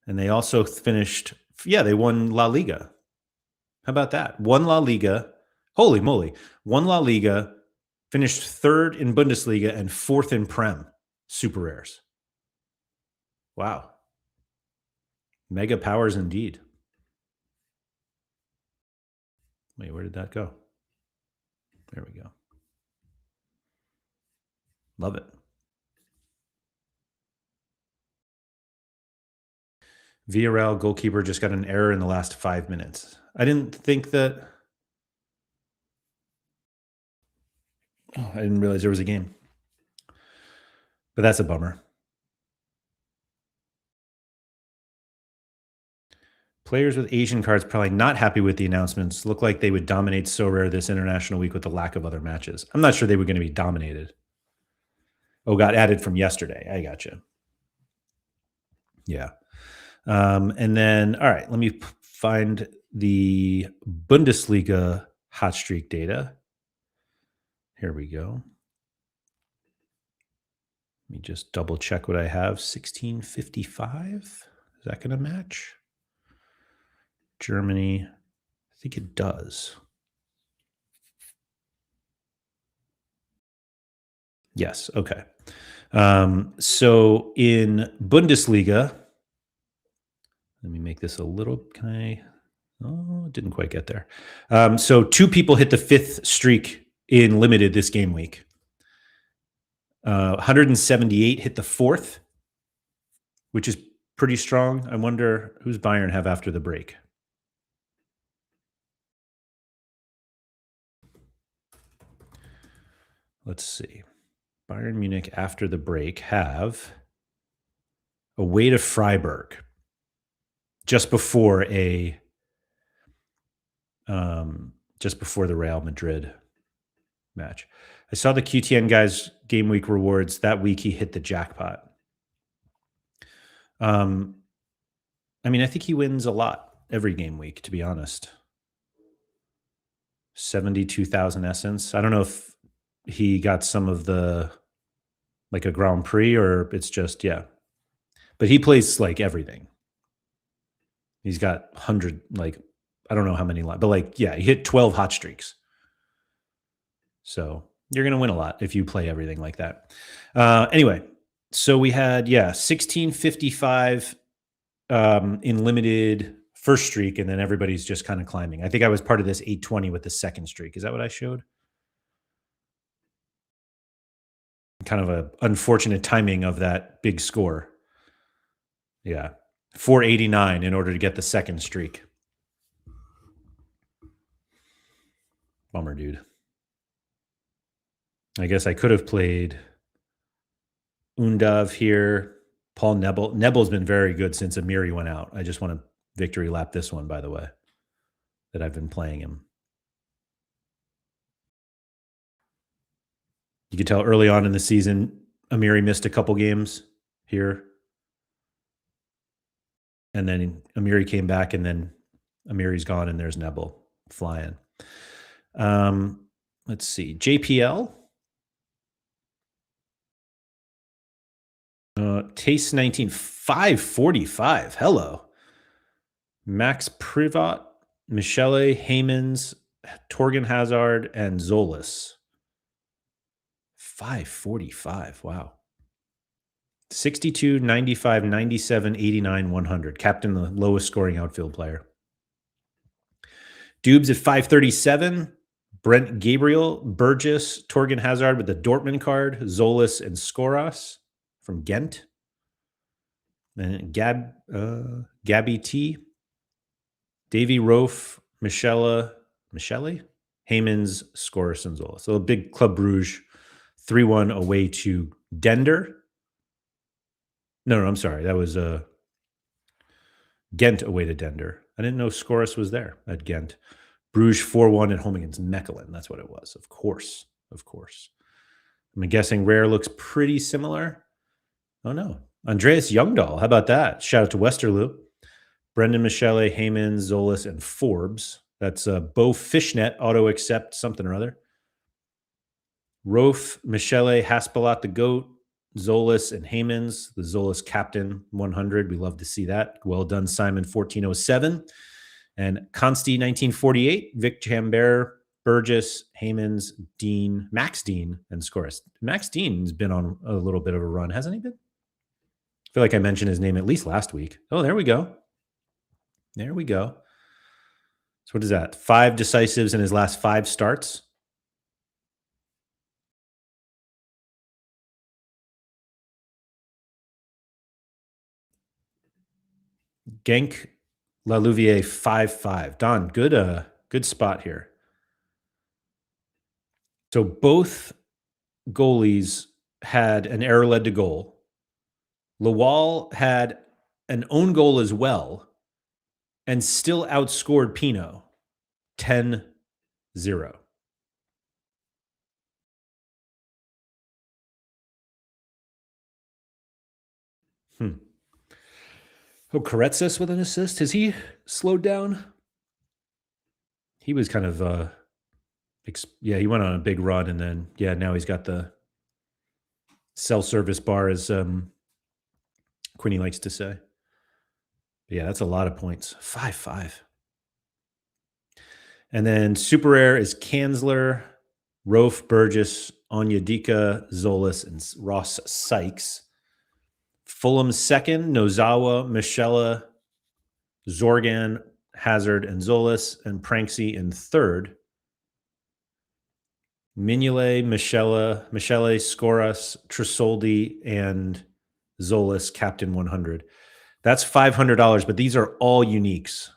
And they also finished, they won La Liga. How about that? Won La Liga. Holy moly. Won La Liga, finished 3rd in Bundesliga and 4th in Prem. Super rares. Wow. Mega powers indeed. Wait, where did that go? There we go. Love it. Villarreal goalkeeper just got an error in the last 5 minutes. I didn't think that. I didn't realize there was a game. But that's a bummer. Players with Asian cards probably not happy with the announcements. Look like they would dominate Sorare this international week with the lack of other matches. I'm not sure they were going to be dominated. Oh, got added from yesterday. I got you. Yeah. And then, all right, let me find the Bundesliga hot streak data. Here we go. Let me just double check what I have. 1655. Is that going to match? Germany. I think it does. Yes. Okay. So in Bundesliga, let me make this a little, didn't quite get there. So 2 people hit the 5th streak in limited this game week. 178 hit the 4th, which is pretty strong. I wonder who's Bayern have after the break. Let's see. Bayern Munich after the break have away to Freiburg just before the Real Madrid match. I saw the QTN guy's game week rewards. That week he hit the jackpot. I mean, I think he wins a lot every game week, to be honest. 72,000 essence. I don't know if he got some of the, like a Grand Prix, or it's just, but he plays like everything. He's got 100, like, I don't know how many, but he hit 12 hot streaks. So you're going to win a lot if you play everything like that. Anyway, so we had, 1655 in limited first streak, and then everybody's just kind of climbing. I think I was part of this 820 with the second streak. Is that what I showed? Kind of a unfortunate timing of that big score. Yeah. 489 in order to get the second streak. Bummer, dude. I guess I could have played Undav here. Paul Nebel. Nebel's been very good since Amiri went out. I just want to victory lap this one, by the way, that I've been playing him. You could tell early on in the season, Amiri missed a couple games here. And then Amiri came back, and then Amiri's gone, and there's Nebel flying. Let's see. JPL. Taste 19, 545. Hello. Max Privat, Michele, Heymans, Torgan Hazard, and Zolis. 545. Wow. 62, 95, 97, 89, 100. Captain, the lowest scoring outfield player. Dubes at 537. Brent Gabriel, Burgess, Torgan Hazard with the Dortmund card, Zolis, and Skoras from Ghent. And Gabby T. Davy Rofe, Michele, Heymans, Skoras, and Zolis. So a big Club Brugge 3-1 away to Dender. No, I'm sorry. That was Ghent away to Dender. I didn't know Skoras was there at Ghent. Bruges 4-1 at home against Mechelen. That's what it was. Of course. I'm guessing Rare looks pretty similar. Oh, no. Andreas Youngdahl. How about that? Shout out to Westerlo. Brendan Michele, Heymans, Zolis, and Forbes. That's Bo Fishnet, auto accept something or other. Rofe, Michele, Haspelat the GOAT, Zolis, and Heymans, the Zolis captain 100. We love to see that. Well done, Simon 1407. And Consti 1948, Vic Chambert, Burgess, Heymans, Dean, Max Dean, and Skoras. Max Dean's been on a little bit of a run, hasn't he been? I feel like I mentioned his name at least last week. Oh, there we go. So what is that? 5 decisives in his last 5 starts. Genk Lalouvier 5-5. Don, good spot here. So both goalies had an error led to goal. Lawal had an own goal as well and still outscored Pino 10-0. Oh, Karetsis with an assist. Has he slowed down? He was kind of, he went on a big run, and then, now he's got the self-service bar, as Quinny likes to say. But yeah, that's a lot of points. 5-5. And then super rare is Kanzler, Rofe, Burgess, Onyedika, Zolis, and Ross Sykes. Fulham second, Nozawa, Michele, Zorgan, Hazard, and Zolis, and Pranksy in third. Mignolet, Michele, Skoras, Tresoldi, and Zolis, Captain 100. That's $500, but these are all uniques.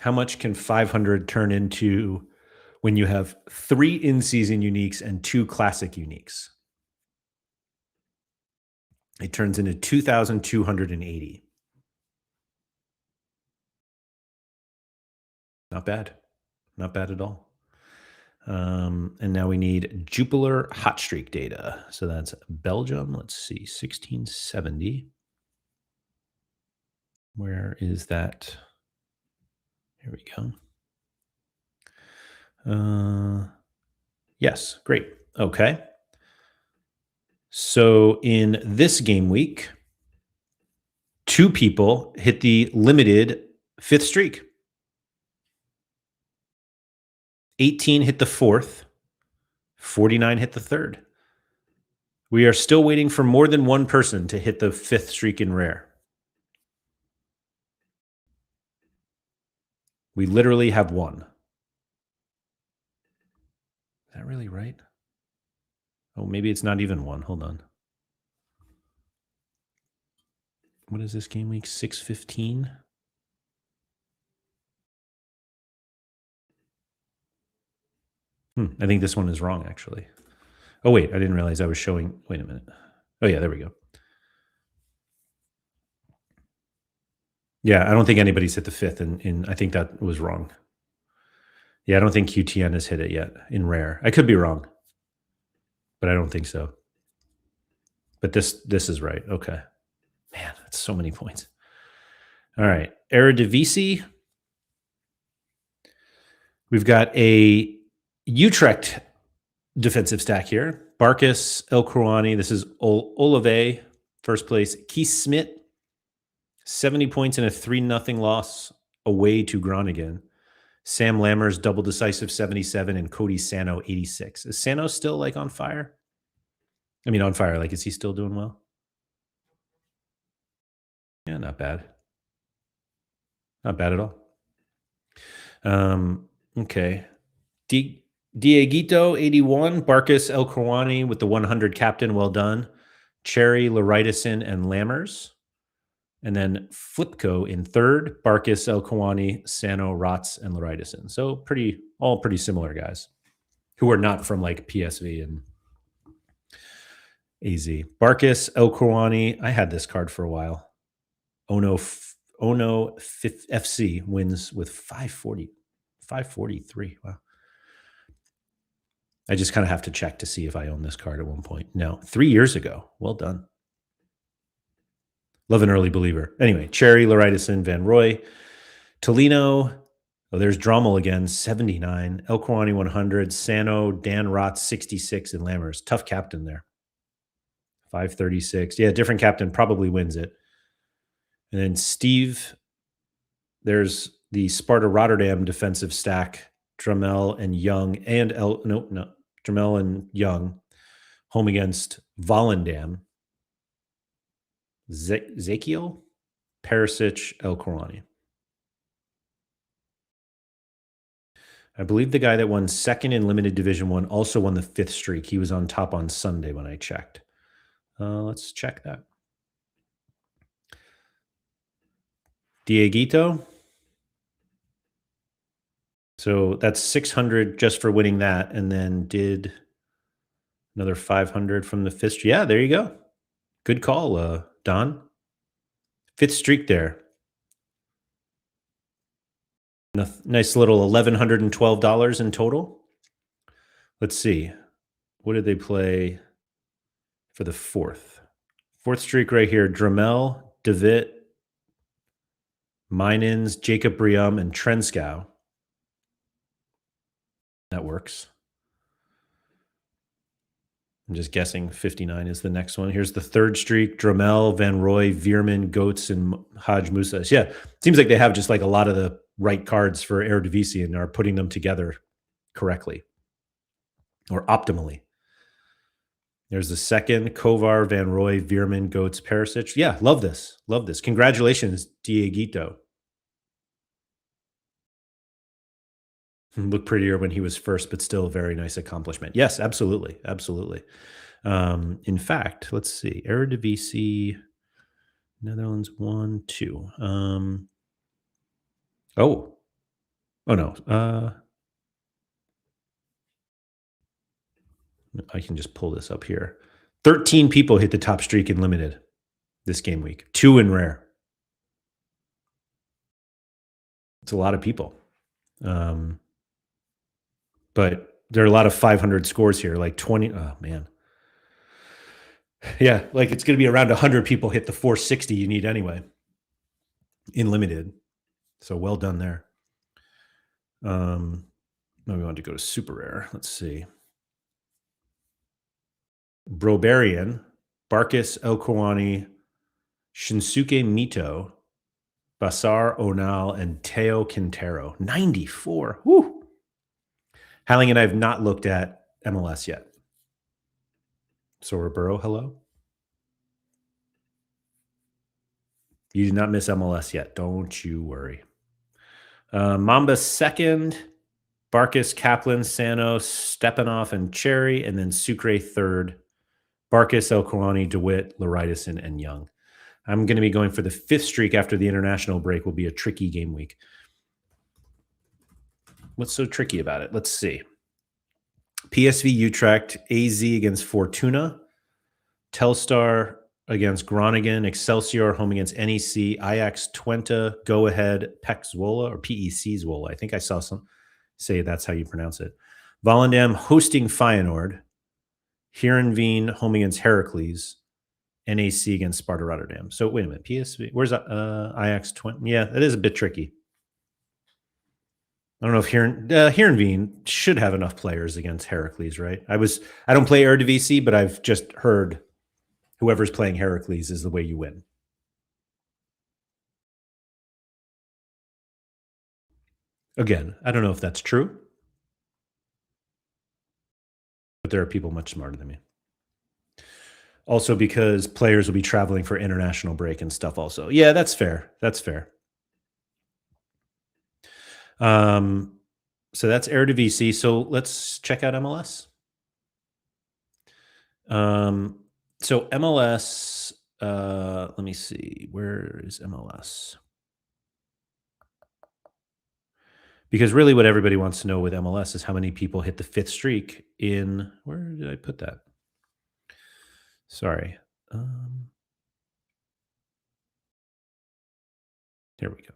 How much can 500 turn into when you have 3 in-season uniques and 2 classic uniques? It turns into 2,280. Not bad. Not bad at all. And now we need Jupiler hot streak data. So that's Belgium. Let's see, 1670. Where is that? Here we go. Yes, great. Okay. So in this game week, 2 people hit the limited 5th streak. 18 hit the 4th. 49 hit the 3rd. We are still waiting for more than one person to hit the 5th streak in rare. We literally have one. Is that really right? Oh, maybe it's not even one. Hold on. What is this game week? 6/15? I think this one is wrong, actually. Oh, wait. I didn't realize I was showing. Wait a minute. Oh, yeah. There we go. Yeah, I don't think anybody's hit the 5th, and I think that was wrong. Yeah, I don't think QTN has hit it yet in rare. I could be wrong, but I don't think so. But this is right. Okay. Man, that's so many points. All right. Eredivisie. We've got a Utrecht defensive stack here. Barkas, El Krouani. This is Olave, first place. Keith Smith, 70 points in a 3-0 loss away to Groningen. Sam Lammers, double decisive, 77, and Cody Sano, 86. Is Sano still like on fire? I mean, on fire. Like, is he still doing well? Yeah, not bad. Not bad at all. Okay. Dieguito, 81. Barkas El Krouani with the 100 captain. Well done. Cherry, Laridison, and Lammers. And then Flipko in third. Barkas, El Krouani, Sano, Rotz, and Laridison. So all pretty similar guys who are not from like PSV and AZ. Barkas, El Krouani. I had this card for a while. Ono FC wins with 543. Wow. I just kind of have to check to see if I own this card at one point. No, 3 years ago. Well done. Love an early believer. Anyway, Cherry, Laridison, Van Roy, Tolino. Oh, there's Drommel again, 79. El Krouani, 100. Sano, Dan Rotz, 66. And Lammers. Tough captain there. 536. Yeah, different captain probably wins it. And then Steve, there's the Sparta Rotterdam defensive stack. Drummel and Young and Drummel and Young home against Volendam. Zekiel, Perisic, El Krouani. I believe the guy that won second in limited Division 1 also won the 5th streak. He was on top on Sunday when I checked. Let's check that. Dieguito. So that's 600 just for winning that, and then did another 500 from the 5th streak. Yeah, there you go. Good call, Don. 5th streak there. Nice little $1,112 in total. Let's see. What did they play for the 4th? 4th streak right here. Drummel, Davitt, Minens, Jacob Brium, and Trenskow. That works. I'm just guessing 59 is the next one. Here's the 3rd streak. Drummel, Van Roy, Veerman, Goetz, and Haj Musa. Yeah, seems like they have just like a lot of the right cards for Eredivisie and are putting them together correctly or optimally. There's the 2nd. Kovar, Van Roy, Veerman, Goetz, Perisic. Yeah, love this. Love this. Congratulations, Dieguito. Looked prettier when he was first, but still a very nice accomplishment. Yes, absolutely. Absolutely. In fact, let's see. Eredivisie, Netherlands 1, 2. Oh no. I can just pull this up here. 13 people hit the top streak in limited this game week. 2 in rare. It's a lot of people. But there are a lot of 500 scores here, like 20. Oh, man. Yeah, like it's going to be around 100 people hit the 460 you need anyway in limited. So well done there. Now we want to go to super rare. Let's see. Broberian, Barkas El Krouani, Shinsuke Mito, Basar Onal, and Teo Quintero. 94. Woo! Halling and I have not looked at MLS yet. Sorare, hello? You did not miss MLS yet. Don't you worry. Mamba second, Barkas, Kaplan, Sanos, Stepanov, and Cherry, and then Sucre third. Barkas, El Kouani, DeWitt, Laridison, and Young. I'm going to be going for the fifth streak after the international break. Will be a tricky game week. What's so tricky about it? Let's see. PSV Utrecht, AZ against Fortuna, Telstar against Groningen, Excelsior home against NEC, Ajax Twente, Go Ahead, PEC Zwolle, or PEC Zwolle. I think I saw some say that's how you pronounce it. Volendam hosting Feyenoord, Heerenveen home against Heracles, NAC against Sparta Rotterdam. So wait a minute, PSV, where's Ajax Twente? Yeah, that is a bit tricky. I don't know if Heerenveen should have enough players against Heracles, right? I don't play Eredivisie, but I've just heard whoever's playing Heracles is the way you win. Again, I don't know if that's true, but there are people much smarter than me. Also because players will be traveling for international break and stuff also. Yeah, that's fair. That's fair. So that's Eredivisie. So let's check out MLS. So MLS, let me see. Where is MLS? Because really what everybody wants to know with MLS is how many people hit the fifth streak in, where did I put that? Sorry. Here we go.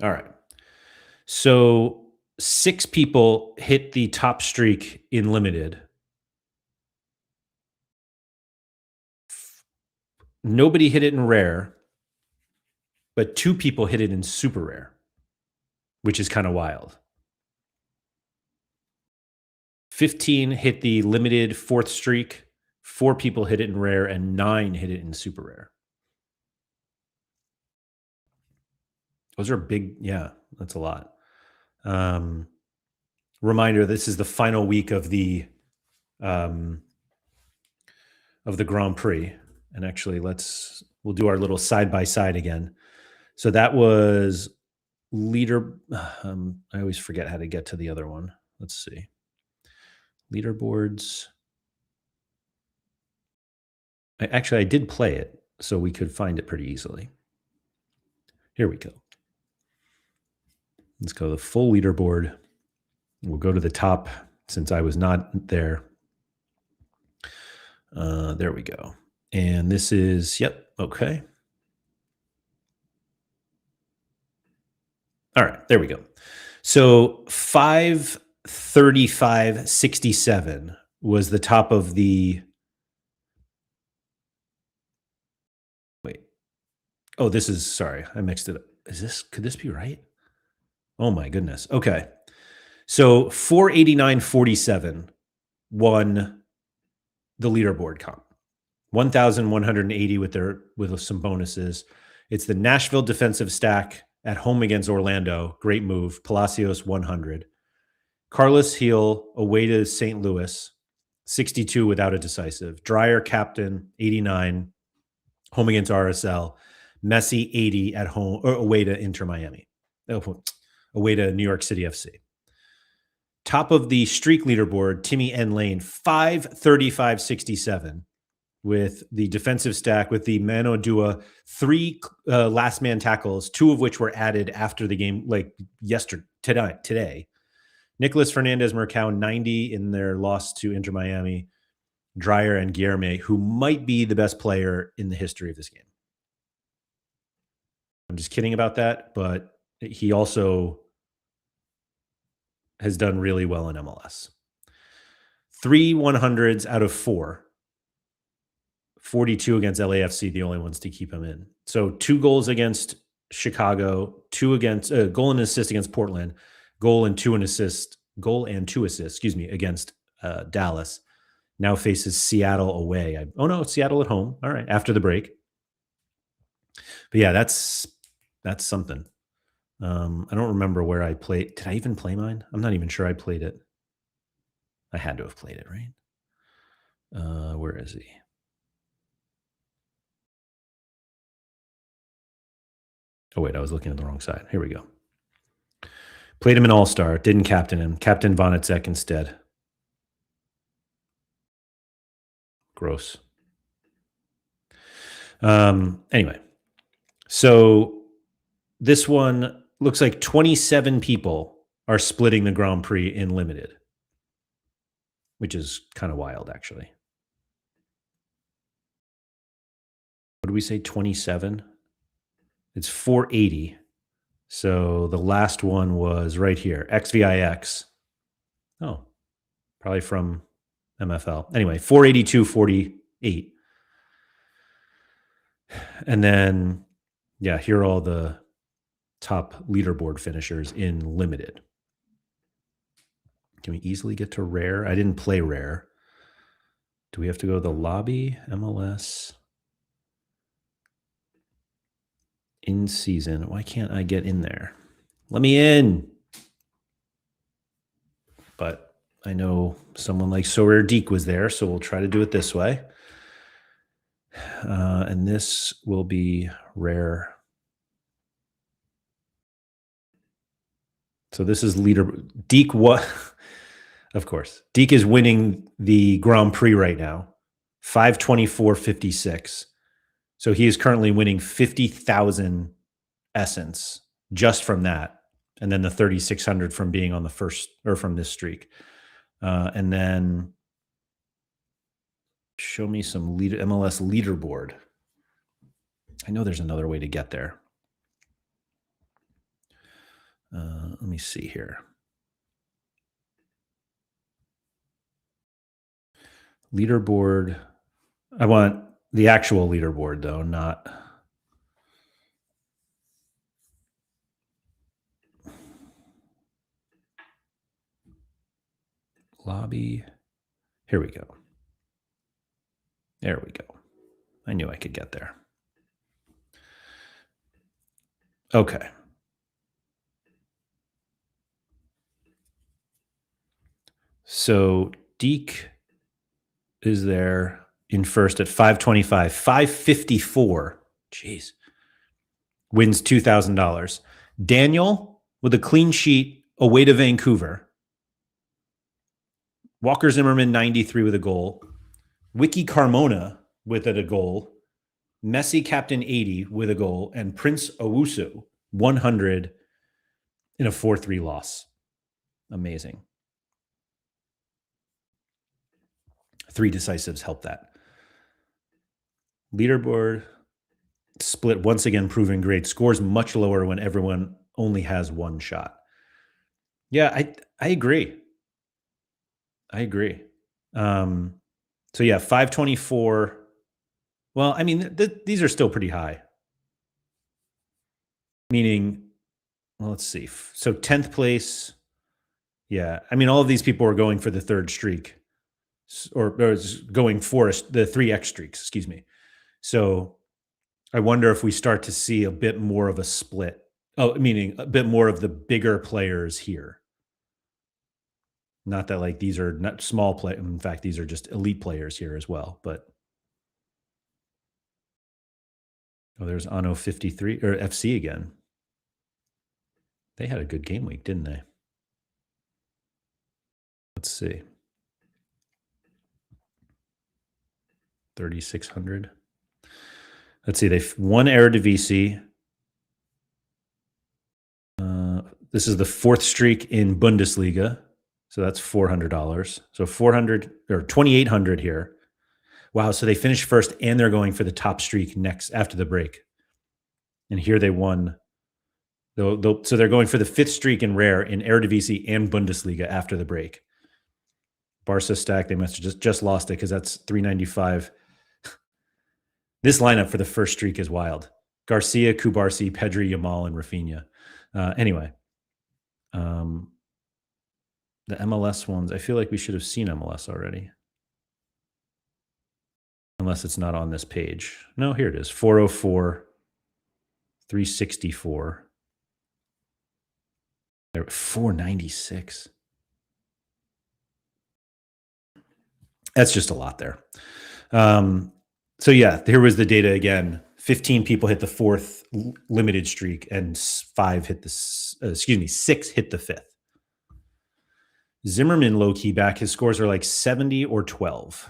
All right. So 6 people hit the top streak in limited. Nobody hit it in rare, but 2 people hit it in super rare, which is kind of wild. 15 hit the limited 4th streak, 4 people hit it in rare, and 9 hit it in super rare. Those are big. Yeah, that's a lot. Reminder, this is the final week of the Grand Prix. And actually, we'll do our little side-by-side again. So that was leader. I always forget how to get to the other one. Let's see. Leaderboards. I did play it, so we could find it pretty easily. Here we go. Let's go to the full leaderboard. We'll go to the top since I was not there. There we go. And this is, yep, okay. All right, there we go. So 5:35:67 was the top of the. Wait. Oh, this is, sorry, I mixed it up. Could this be right? Oh my goodness. Okay. So 489.47 won the leaderboard comp. 1,180 with some bonuses. It's the Nashville defensive stack at home against Orlando. Great move. Palacios 100. Carlos Heel away to St. Louis, 62 without a decisive. Dreyer captain 89, home against RSL. Messi 80 at home or away to Inter Miami. Away to New York City FC. Top of the streak leaderboard, Timmy N. Lane, 5:35:67 with the defensive stack with the Mano Dua 3 last man tackles, 2 of which were added after the game, like today. Nicholas Fernandez Mercado 90 in their loss to Inter Miami. Dreyer and Guilherme, who might be the best player in the history of this game. I'm just kidding about that, but he also has done really well in MLS. 3 100s out of 4. 42 against LAFC, the only ones to keep him in. So 2 goals against Chicago, 2 against goal and assist against Portland, goal and 2 assists, against Dallas. Now faces Seattle away. It's Seattle at home. All right, after the break. But yeah, that's something. I don't remember where I played. Did I even play mine? I'm not even sure I played it. I had to have played it, right? Where is he? Oh, wait, I was looking at the wrong side. Here we go. Played him an all-star. Didn't captain him. Captain Vonnetzek instead. Gross. Anyway, so this one looks like 27 people are splitting the Grand Prix in limited, which is kind of wild, actually. What do we say, 27? It's 480. So the last one was right here, XVIX. Oh, probably from MFL. Anyway, 482.48. And then, yeah, here are all the top leaderboard finishers in limited. Can we easily get to rare? I didn't play rare. Do we have to go to the lobby? MLS? In season. Why can't I get in there? Let me in. But I know someone like Sorare Spotlight was there, so we'll try to do it this way. And this will be rare. So this is leader. Deke, what? Of course. Deke is winning the Grand Prix right now. 524.56. So he is currently winning 50,000 essence just from that. And then the 3,600 from being on the first, or from this streak. And then show me some MLS leaderboard. I know there's another way to get there. Let me see here. Leaderboard. I want the actual leaderboard, though, not... Lobby. Here we go. There we go. I knew I could get there. Okay. So Deke is there in first at 525, 554. Jeez. Wins $2,000. Daniel with a clean sheet away to Vancouver. Walker Zimmerman, 93 with a goal. Wiki Carmona with a goal. Messi captain 80 with a goal. And Prince Owusu, 100 in a 4-3 loss. Amazing. 3 decisives help that. Leaderboard split once again proving great. Scores much lower when everyone only has one shot. Yeah, I agree. I agree. So yeah, 524. Well, I mean, these are still pretty high. Meaning, well, let's see. So 10th place. Yeah, I mean, all of these people are going for the third streak. Or going for the 3x streaks, excuse me. So I wonder if we start to see a bit more of a split. Oh, meaning a bit more of the bigger players here. Not that like these are not small play. In fact, these are just elite players here as well. But oh, there's Ano 53 or FC again. They had a good game week, didn't they? Let's see. 3,600. Let's see. They've won Eredivisie. This is the 4th streak in Bundesliga. So that's $400. So 400 or 2,800 here. Wow. So they finished first and they're going for the top streak next after the break. And here they won. So they're going for the 5th streak in rare in Eredivisie and Bundesliga after the break. Barca stack. They must have just lost it because that's 395. This lineup for the first streak is wild. Garcia, Kubarsi, Pedri, Yamal, and Rafinha. Anyway. The MLS ones, I feel like we should have seen MLS already. Unless it's not on this page. No, here it is. 404, 364. 496. That's just a lot there. So yeah, here was the data again. 15 people hit the fourth limited streak, and 6 hit the fifth. Zimmerman low-key back. His scores are like 70 or 12.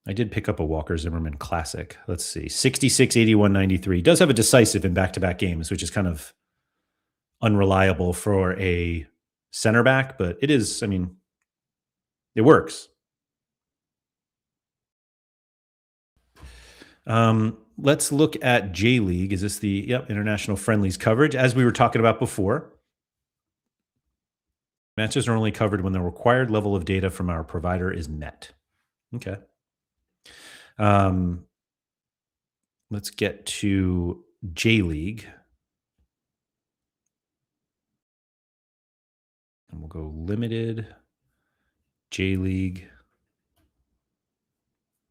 I did pick up a Walker Zimmerman classic. Let's see. 66, 81, 93. Does have a decisive in back-to-back games, which is kind of unreliable for a center back, but it is, I mean, it works. Let's look at J League. Is this the international friendlies coverage? As we were talking about before, matches are only covered when the required level of data from our provider is met. Okay. Let's get to J League. And we'll go limited, J League,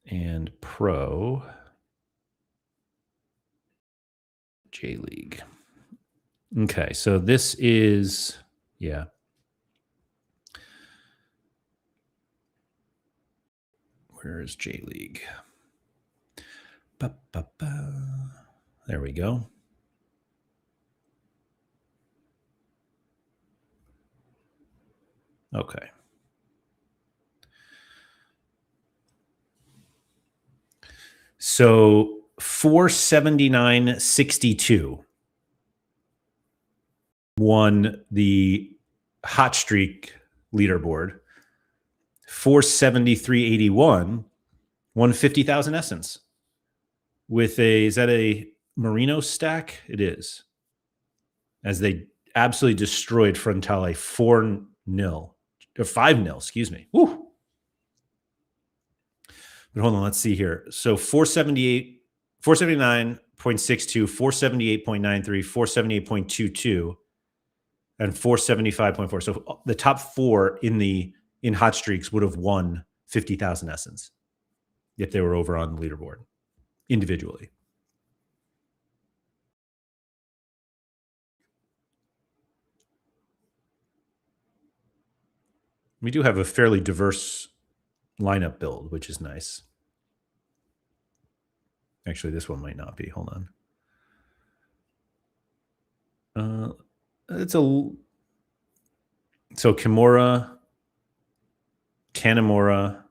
and pro. J League. Okay, so this is, yeah. Where is J League? There we go. Okay. So 479.62 won the hot streak leaderboard. 473.81 won 50,000 essence with is that a Merino stack? It is. As they absolutely destroyed Frontale 4-0 or 5-0, excuse me. Woo. But hold on, let's see here. So 478, 479.62, 478.93, 478.22, and 475.4. So the top four in hot streaks would have won 50,000 essence if they were over on the leaderboard individually. We do have a fairly diverse lineup build, which is nice. Actually, this one might not be. Hold on. So Kimura, Kanamura,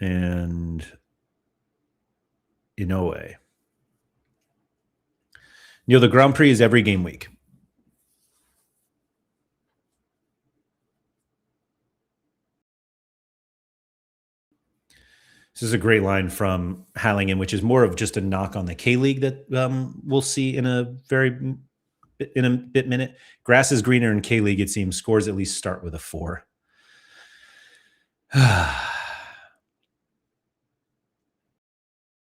and Inoue. You know, the Grand Prix is every game week. This is a great line from Halligan, which is more of just a knock on the K League that we'll see in a bit minute. Grass is greener in K League, it seems. Scores at least start with a 4. Can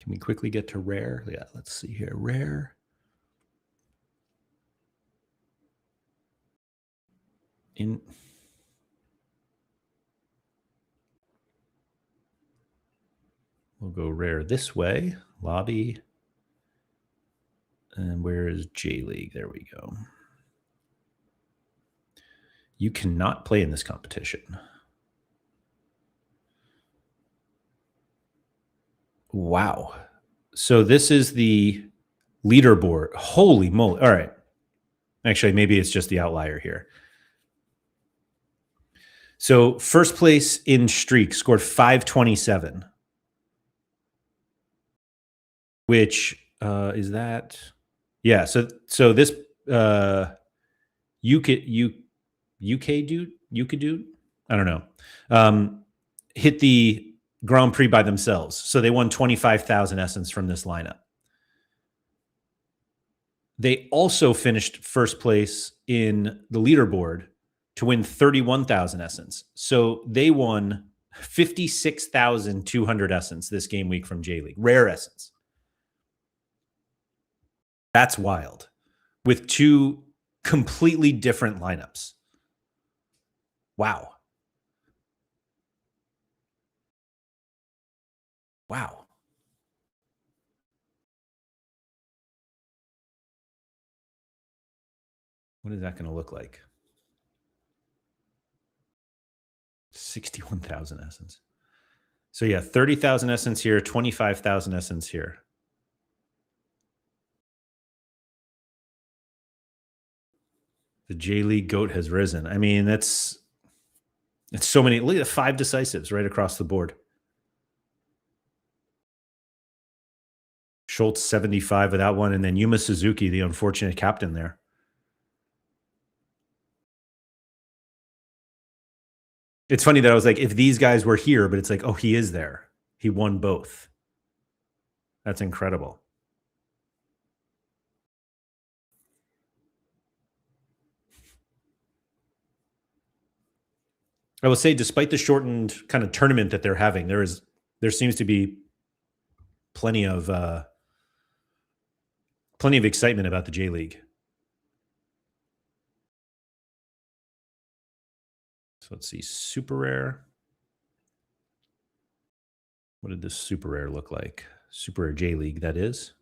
we quickly get to rare? Yeah, let's see here. Rare. We'll go rare this way. Lobby. And where is J League? There we go. You cannot play in this competition. Wow. So this is the leaderboard. Holy moly. All right. Actually, maybe it's just the outlier here. So first place in streak scored 527. Which is that? Yeah. So this UK dude, I don't know, hit the Grand Prix by themselves. So they won 25,000 essence from this lineup. They also finished first place in the leaderboard to win 31,000 essence. So they won 56,200 essence this game week from J League. Rare essence. That's wild. With 2 completely different lineups. Wow. Wow. What is that going to look like? 61,000 essence. So yeah, 30,000 essence here, 25,000 essence here. The J League goat has risen. I mean, it's so many. Look at the 5 decisives right across the board. Schultz 75 without one, and then Yuma Suzuki, the unfortunate captain there. It's funny that I was like, if these guys were here, but it's like, oh, he is there. He won both. That's incredible. I will say, despite the shortened kind of tournament that they're having, there seems to be plenty of excitement about the J League. So let's see, super rare. What did this super rare look like? Super rare J League, that is.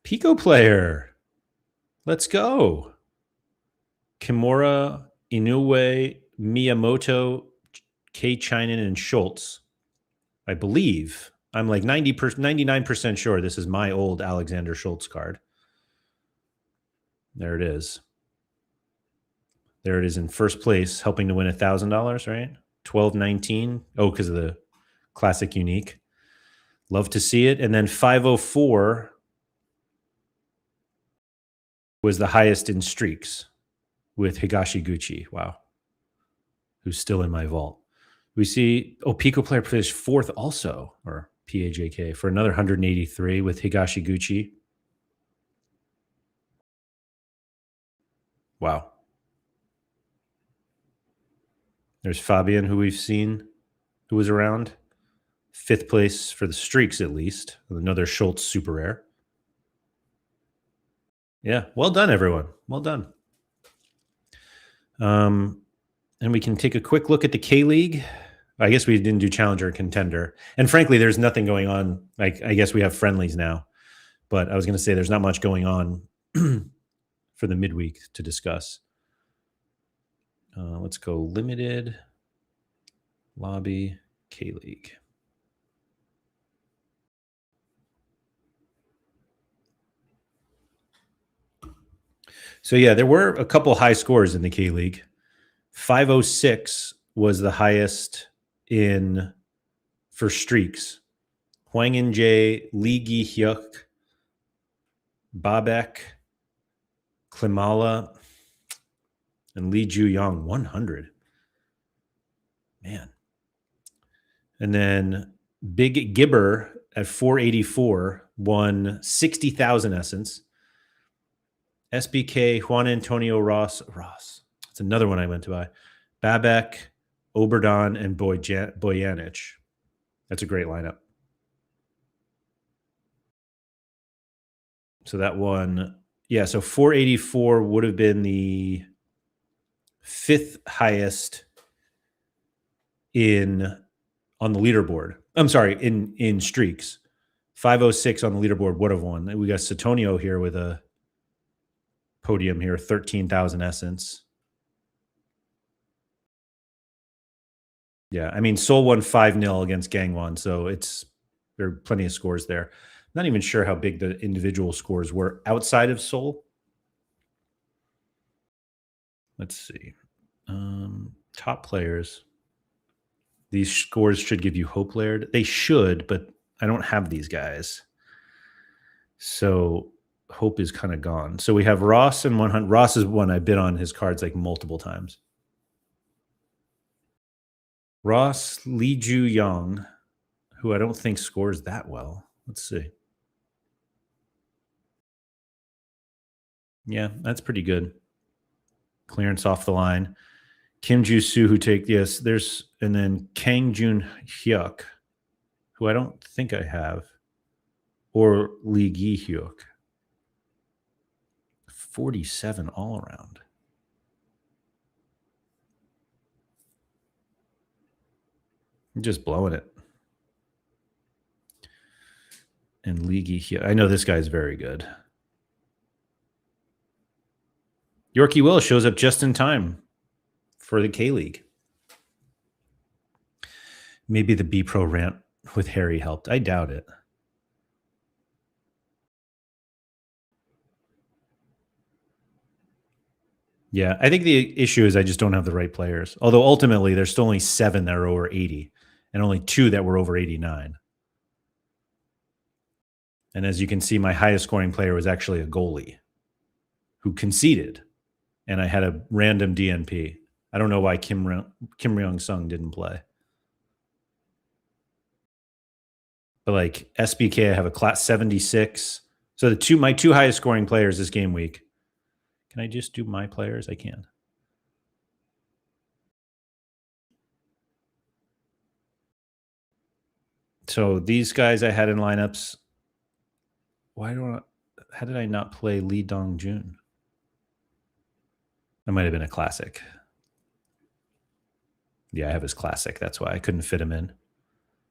Pico player. Let's go. Kimura, Inoue, Miyamoto, Kei Chinen, and Schultz. I believe. I'm like 99% sure this is my old Alexander Schultz card. There it is. There it is in first place, helping to win $1,000, right? 12.19. Oh, because of the classic unique. Love to see it. And then 504 was the highest in streaks with Higashiguchi. Wow. Who's still in my vault. We see, Pico player finished 4th also, or PAJK, for another 183 with Higashiguchi. Wow. There's Fabian, who we've seen, who was around. 5th place for the streaks, at least. Another Schultz super rare. Yeah, well done, everyone. Well done. And we can take a quick look at the K League. I guess we didn't do Challenger and Contender. And frankly, there's nothing going on. Like, I guess we have friendlies now. But I was going to say there's not much going on for the midweek to discuss. Let's go limited, lobby, K League. So yeah, there were a couple high scores in the K League. 506 was the highest for streaks. Hwang J, Ligue Hyuk, Babek, Klimala, and Lee Ju Young, 100. Man. And then Big Gibber at 484 won 60,000 essence. SBK, Juan Antonio Ross. That's another one I went to buy. Babek, Oberdon, and Boyanich. That's a great lineup. So that one, yeah, so 484 would have been the 5th highest on the leaderboard. I'm sorry, in streaks. 506 on the leaderboard would have won. We got Satonio here with a podium here, 13,000 essence. Yeah, I mean, Seoul won 5-0 against Gangwon, so there are plenty of scores there. Not even sure how big the individual scores were outside of Seoul. Let's see. Top players. These scores should give you hope, Laird. They should, but I don't have these guys. So hope is kind of gone. So we have Ross and 100. Ross is one I bid on his cards like multiple times. Ross Lee Ju Young, who I don't think scores that well. Let's see. Yeah, that's pretty good. Clearance off the line. Kim Ju-soo, and then Kang Jun Hyuk, who I don't think I have, or Lee Gi Hyuk. 47 all around. I'm just blowing it. And Lee Gi Hyuk. I know this guy's very good. Yorkie Will shows up just in time for the K League. Maybe the B Pro rant with Harry helped. I doubt it. Yeah, I think the issue is I just don't have the right players. Although ultimately, there's still only 7 that are over 80 and only 2 that were over 89. And as you can see, my highest scoring player was actually a goalie who conceded, and I had a random DNP. I don't know why Kim Ryung Sung didn't play. But like SBK, I have a class 76. So my two highest scoring players this game week. Can I just do my players? I can. So these guys I had in lineups. How did I not play Lee Dong Jun? That might have been a classic. Yeah, I have his classic. That's why I couldn't fit him in.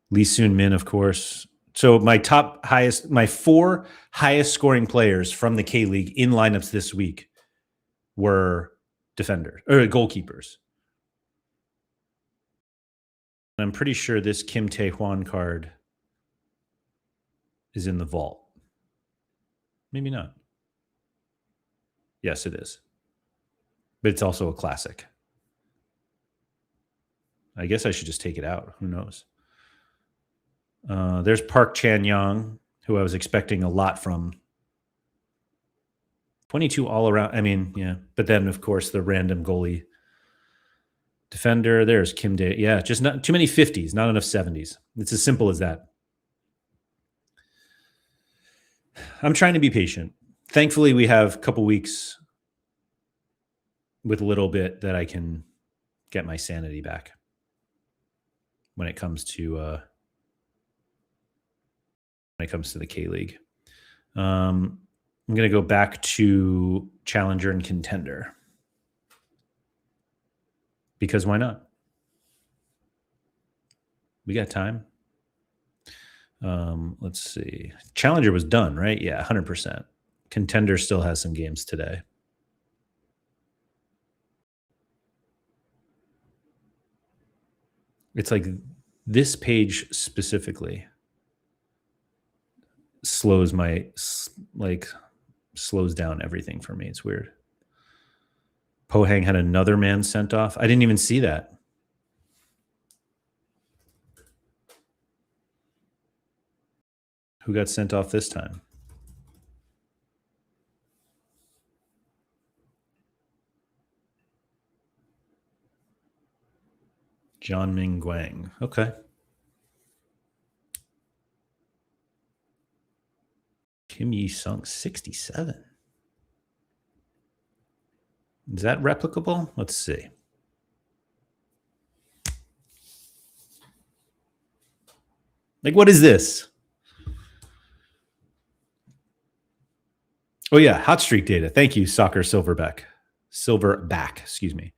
Lee Soon Min, of course. So my 4 highest scoring players from the K League in lineups this week were defenders or goalkeepers. I'm pretty sure this Kim Tae Hwan card is in the vault. Maybe not. Yes, it is. But it's also a classic. I guess I should just take it out. Who knows? There's Park Chan-young, who I was expecting a lot from. 22 all around. I mean, yeah. But then, of course, the random goalie defender. There's Kim Dae. Yeah, just not too many 50s, not enough 70s. It's as simple as that. I'm trying to be patient. Thankfully, we have a couple weeks with a little bit that I can get my sanity back when it comes to the K League. I'm going to go back to Challenger and Contender because why not? We got time. Let's see. Challenger was done, right? Yeah, 100%. Contender still has some games today. It's like this page specifically slows down everything for me. It's weird. Pohang had another man sent off. I didn't even see that. Who got sent off this time? John Ming Guang. Okay. Kim Yi Sung, 67. Is that replicable? Let's see. Like, what is this? Oh, yeah. Hot streak data. Thank you, Soccer Silverback. Excuse me.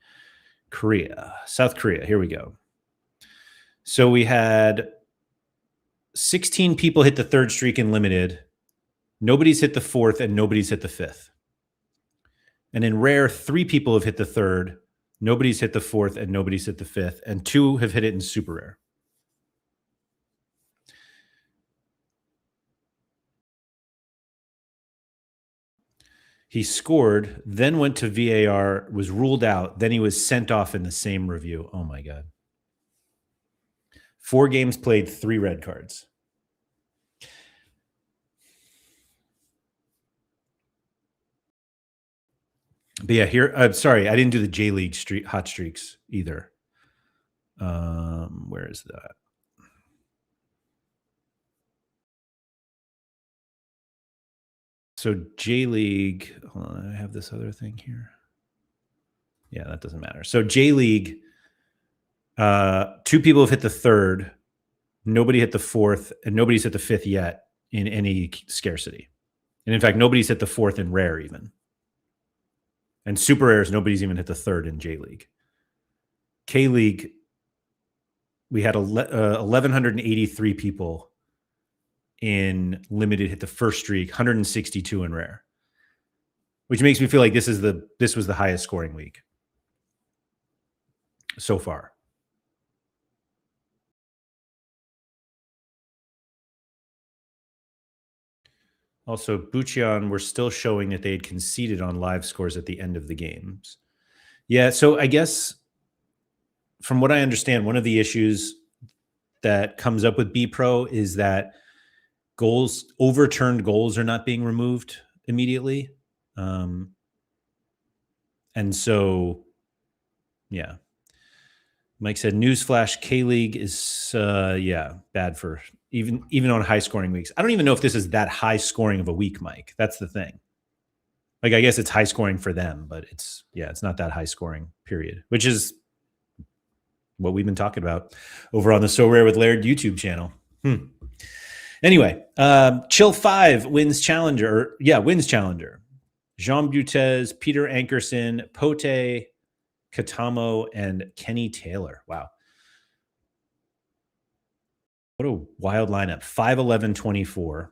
South Korea. Here we go. So we had 16 people hit the third streak in limited. Nobody's hit the fourth and nobody's hit the fifth. And in rare, 3 people have hit the third. Nobody's hit the fourth and nobody's hit the fifth. And 2 have hit it in super rare. He scored, then went to VAR, was ruled out. Then he was sent off in the same review. Oh, my God. 4 games played, 3 red cards. But yeah, here, I'm sorry, I didn't do the J League hot streaks either. Where is that? So J League, hold on, I have this other thing here. Yeah, that doesn't matter. So J League, 2 people have hit the third, nobody hit the fourth, and nobody's hit the fifth yet in any scarcity. And in fact, nobody's hit the fourth in rare even. And super rares, nobody's even hit the third in J League. K League, we had 1,183 people in limited hit the first streak, 162 in rare, which makes me feel like this was the highest scoring week so far. Also, Bucheon were still showing that they had conceded on live scores at the end of the games. Yeah, so I guess from what I understand, one of the issues that comes up with B Pro is that overturned goals are not being removed immediately. And so, yeah. Mike said, newsflash, K-League is, bad for even on high scoring weeks. I don't even know if this is that high scoring of a week, Mike. That's the thing. Like, I guess it's high scoring for them, but it's not that high scoring, period, which is what we've been talking about over on the So Rare with Laird YouTube channel. Anyway, Chill 5 wins Challenger. Wins Challenger. Jean Butez, Peter Ankerson, Pote, Katamo, and Kenny Taylor. Wow. What a wild lineup. 5'11",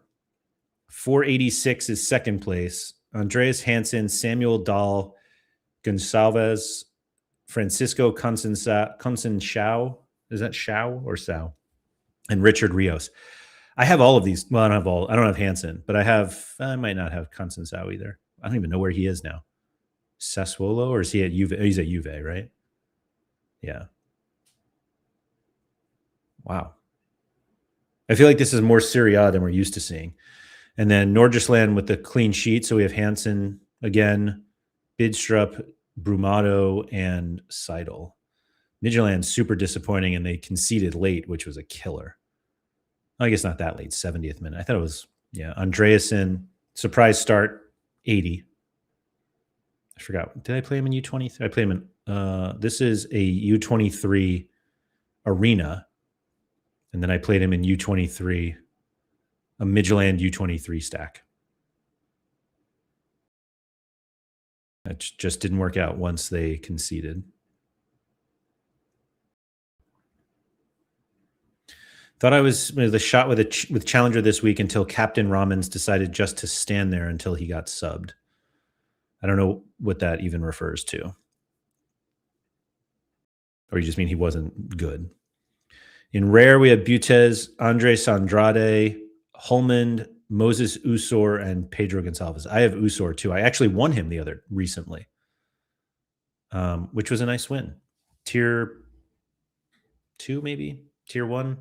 486 is second place. Andreas Hansen, Samuel Dahl, Gonsalves, Francisco Consenshao. Is that Shao or Sao? And Richard Rios. I have all of these. Well, I don't have Hansen, but I might not have Consenshao either. I don't even know where he is now. Sassuolo, or is he at Juve? He's at Juve, right? Yeah. Wow. I feel like this is more Serie A than we're used to seeing. And then Nordjylland with the clean sheet. So we have Hansen again, Bidstrup, Brumado, and Seidel. Midtjylland super disappointing, and they conceded late, which was a killer. I guess not that late, 70th minute. I thought it was, Andreasen, surprise start, 80. I forgot. Did I play him in U23? I played him in, this is a U23 arena. And then I played him in U23, a Midtjylland U23 stack. That just didn't work out once they conceded. Thought I was the shot with Challenger this week until Captain Ramens decided just to stand there until he got subbed. I don't know what that even refers to. Or you just mean he wasn't good? In rare, we have Butez, Andres Andrade, Holmand, Moses Usor, and Pedro Gonçalves. I have Usor too. I actually won him recently, which was a nice win. Tier 2, maybe? Tier 1?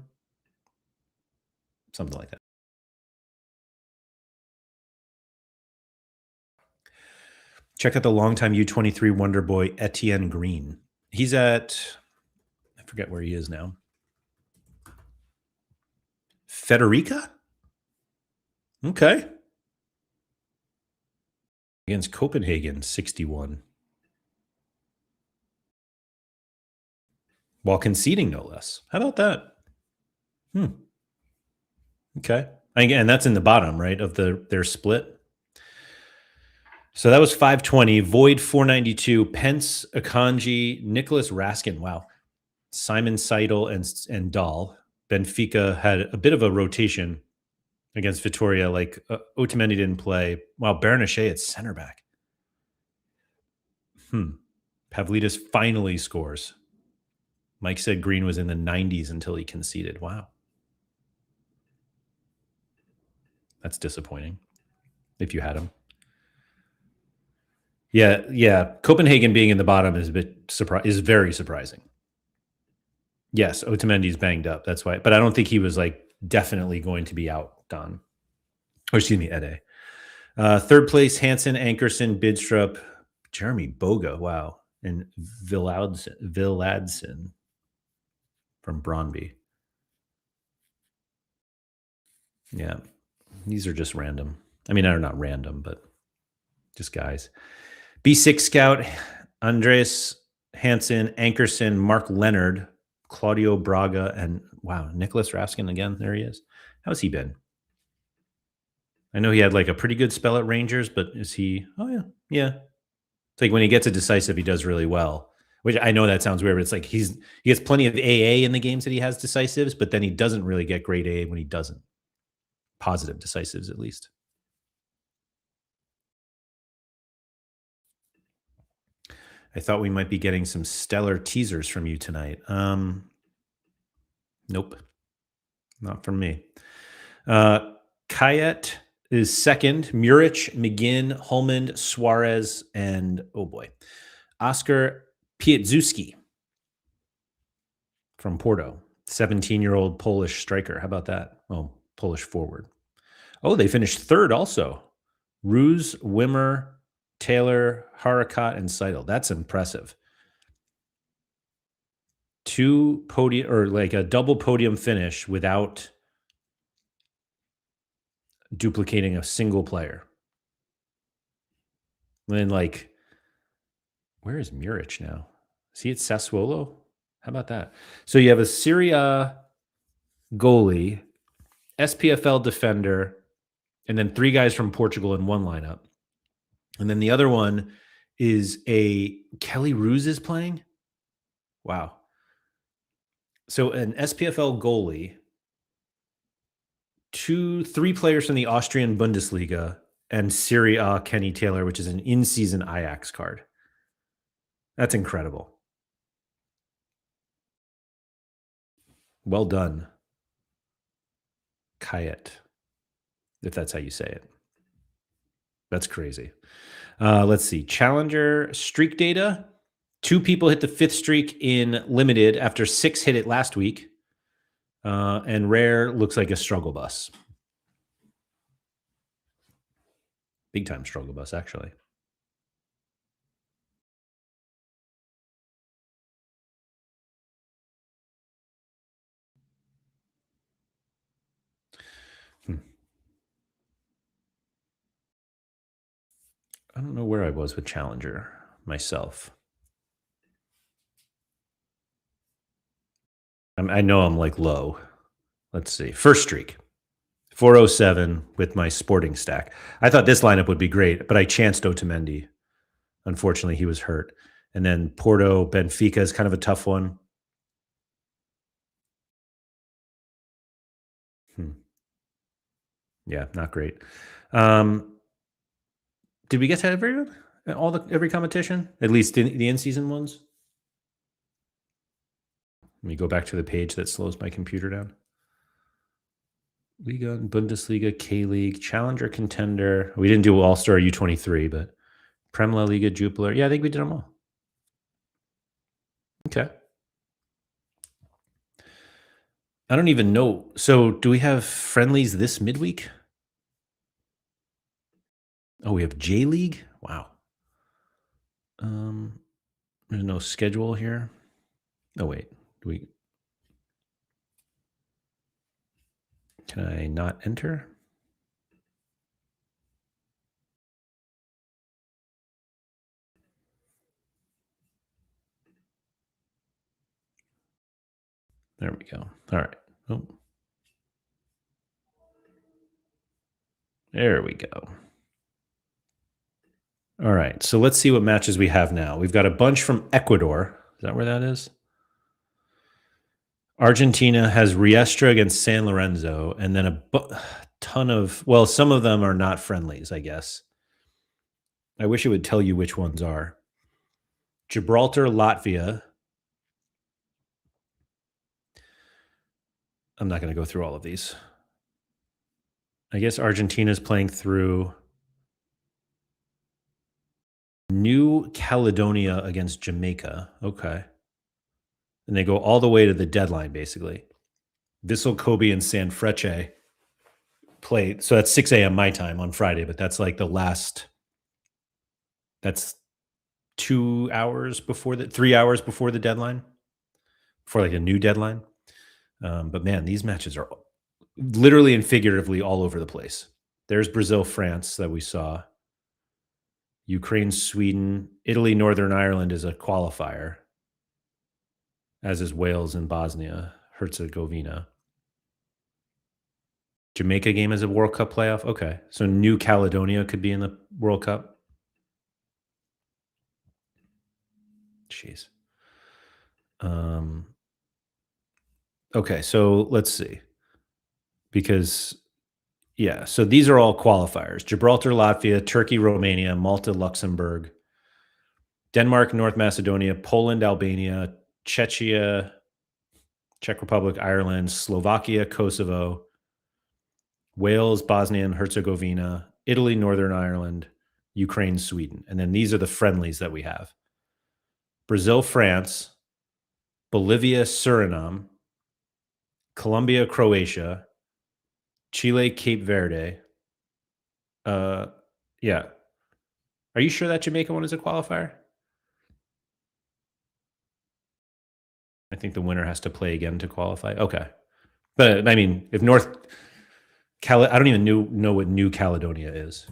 Something like that. Check out the longtime U23 wonder boy, Etienne Green. He's at, I forget where he is now. Federica? Okay. Against Copenhagen, 61. While conceding, no less. How about that? Okay. Again, that's in the bottom, right, of their split. So that was 520. Void, 492. Pence, Akanji, Nicholas Raskin. Wow. Simon Seidel and Dahl. Benfica had a bit of a rotation against Vitoria. Like Otamendi didn't play. Wow, Bernache at center back. Pavlidis finally scores. Mike said Green was in the 90s until he conceded. Wow. That's disappointing if you had him. Yeah. Copenhagen being in the bottom is very surprising. Yes, Otamendi's banged up. That's why. But I don't think he was like definitely going to be outdone. Or excuse me, Ede. Third place, Hansen, Ankerson, Bidstrup, Jeremy Boga. Wow. And Villadsen from Brøndby. Yeah. These are just random. I mean, they're not random, but just guys. B6 Scout, Andreas Hansen, Ankerson, Mark Leonard, Claudio Braga, and wow, Nicholas Raskin again. There he is. How's he been? I know he had like a pretty good spell at Rangers, but is he? Oh, yeah. Yeah. It's like when he gets a decisive, he does really well, which I know that sounds weird, but it's like he gets plenty of AA in the games that he has decisives, but then he doesn't really get great AA when he doesn't. Positive decisives, at least. I thought we might be getting some stellar teasers from you tonight. Nope. Not from me. Kayet is second. Muric, McGinn, Holman, Suarez, and oh boy, Oscar Pietzuski from Porto. 17-year-old Polish striker. How about that? Oh, Polish forward. Oh, they finished third also. Ruse, Wimmer, Taylor, Harakat, and Seidel. That's impressive. 2 podium, or like a double podium finish without duplicating a single player. And then, like, where is Muric now? Is he at Sassuolo? How about that? So you have a Serie A goalie, SPFL defender, and then 3 guys from Portugal in one lineup. And then the other one is a Kelly Ruse is playing. Wow. So an SPFL goalie, 3 players from the Austrian Bundesliga, and Serie A Kenny Taylor, which is an in-season Ajax card. That's incredible. Well done, Kayet, if that's how you say it. That's crazy. Let's see. Challenger streak data. 2 people hit the 5th streak in limited after 6 hit it last week. And rare looks like a struggle bus. Big time struggle bus, actually. I don't know where I was with Challenger myself. I know I'm like low. Let's see. First streak, 407 with my sporting stack. I thought this lineup would be great, but I chanced Otamendi. Unfortunately, he was hurt. And then Porto, Benfica is kind of a tough one. Yeah, not great. Did we get to everyone? Every competition? At least the in-season ones? Let me go back to the page that slows my computer down. Liga, Bundesliga, K-League, Challenger, Contender. We didn't do All-Star U23, but Prem La Liga, Jupiler. Yeah, I think we did them all. Okay. I don't even know. So do we have friendlies this midweek? Oh, we have J-League? Wow. There's no schedule here. Oh, wait. Can I not enter? There we go. All right. Oh. There we go. All right. So let's see what matches we have now. We've got a bunch from Ecuador. Is that where that is? Argentina has Riestra against San Lorenzo, and then a ton of, well, some of them are not friendlies, I guess. I wish it would tell you which ones are. Gibraltar, Latvia. I'm not going to go through all of these. I guess Argentina's playing through New Caledonia against Jamaica. Okay. And they go all the way to the deadline, basically. Vissel Kobe and San Frecce play. So that's 6 a.m. my time on Friday, but that's like the last. That's 2 hours before 3 hours before the deadline, for like a new deadline. But man, these matches are literally and figuratively all over the place. There's Brazil, France that we saw. Ukraine, Sweden, Italy, Northern Ireland is a qualifier, as is Wales and Bosnia, Herzegovina. Jamaica game is a World Cup playoff. Okay. So New Caledonia could be in the World Cup. Jeez. Okay, so let's see. Because, yeah, so these are all qualifiers. Gibraltar, Latvia, Turkey, Romania, Malta, Luxembourg, Denmark, North Macedonia, Poland, Albania, Czechia, Czech Republic, Ireland, Slovakia, Kosovo, Wales, Bosnia and Herzegovina, Italy, Northern Ireland, Ukraine, Sweden. And then these are the friendlies that we have. Brazil, France, Bolivia, Suriname, Colombia, Croatia, Chile, Cape Verde. Yeah. Are you sure that Jamaica one is a qualifier? I think the winner has to play again to qualify. Okay. But I mean, if I don't even know what New Caledonia is.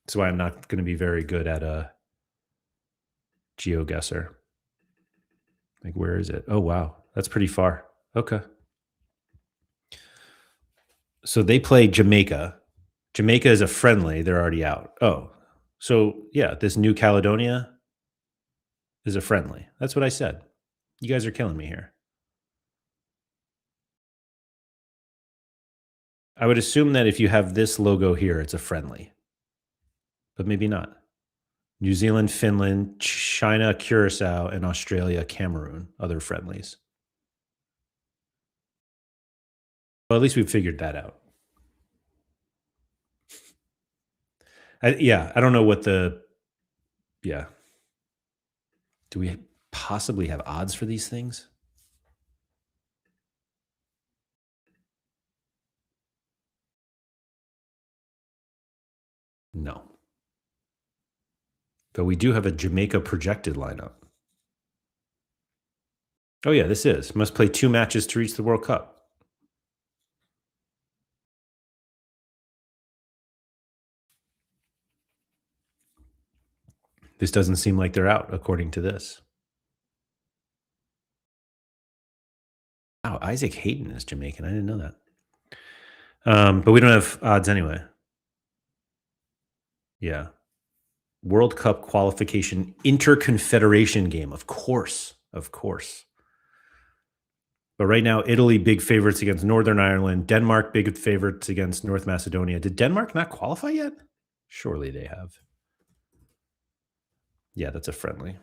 That's why I'm not going to be very good at a GeoGuessr. Like, where is it? Oh, wow. That's pretty far. Okay. So they play Jamaica. Jamaica is a friendly. They're already out. Oh, so yeah, this New Caledonia is a friendly. That's what I said. You guys are killing me here. I would assume that if you have this logo here, it's a friendly, but maybe not. New Zealand, Finland, China, Curacao, and Australia, Cameroon, other friendlies. Well, at least we've figured that out. I don't know what yeah. Do we possibly have odds for these things? No. But we do have a Jamaica projected lineup. Oh, yeah, this is. Must play 2 matches to reach the World Cup. This doesn't seem like they're out, according to this. Wow, Isaac Hayden is Jamaican. I didn't know that. But we don't have odds anyway. Yeah. World Cup qualification interconfederation game. Of course. Of course. But right now, Italy, big favorites against Northern Ireland. Denmark, big favorites against North Macedonia. Did Denmark not qualify yet? Surely they have. Yeah, that's a friendly.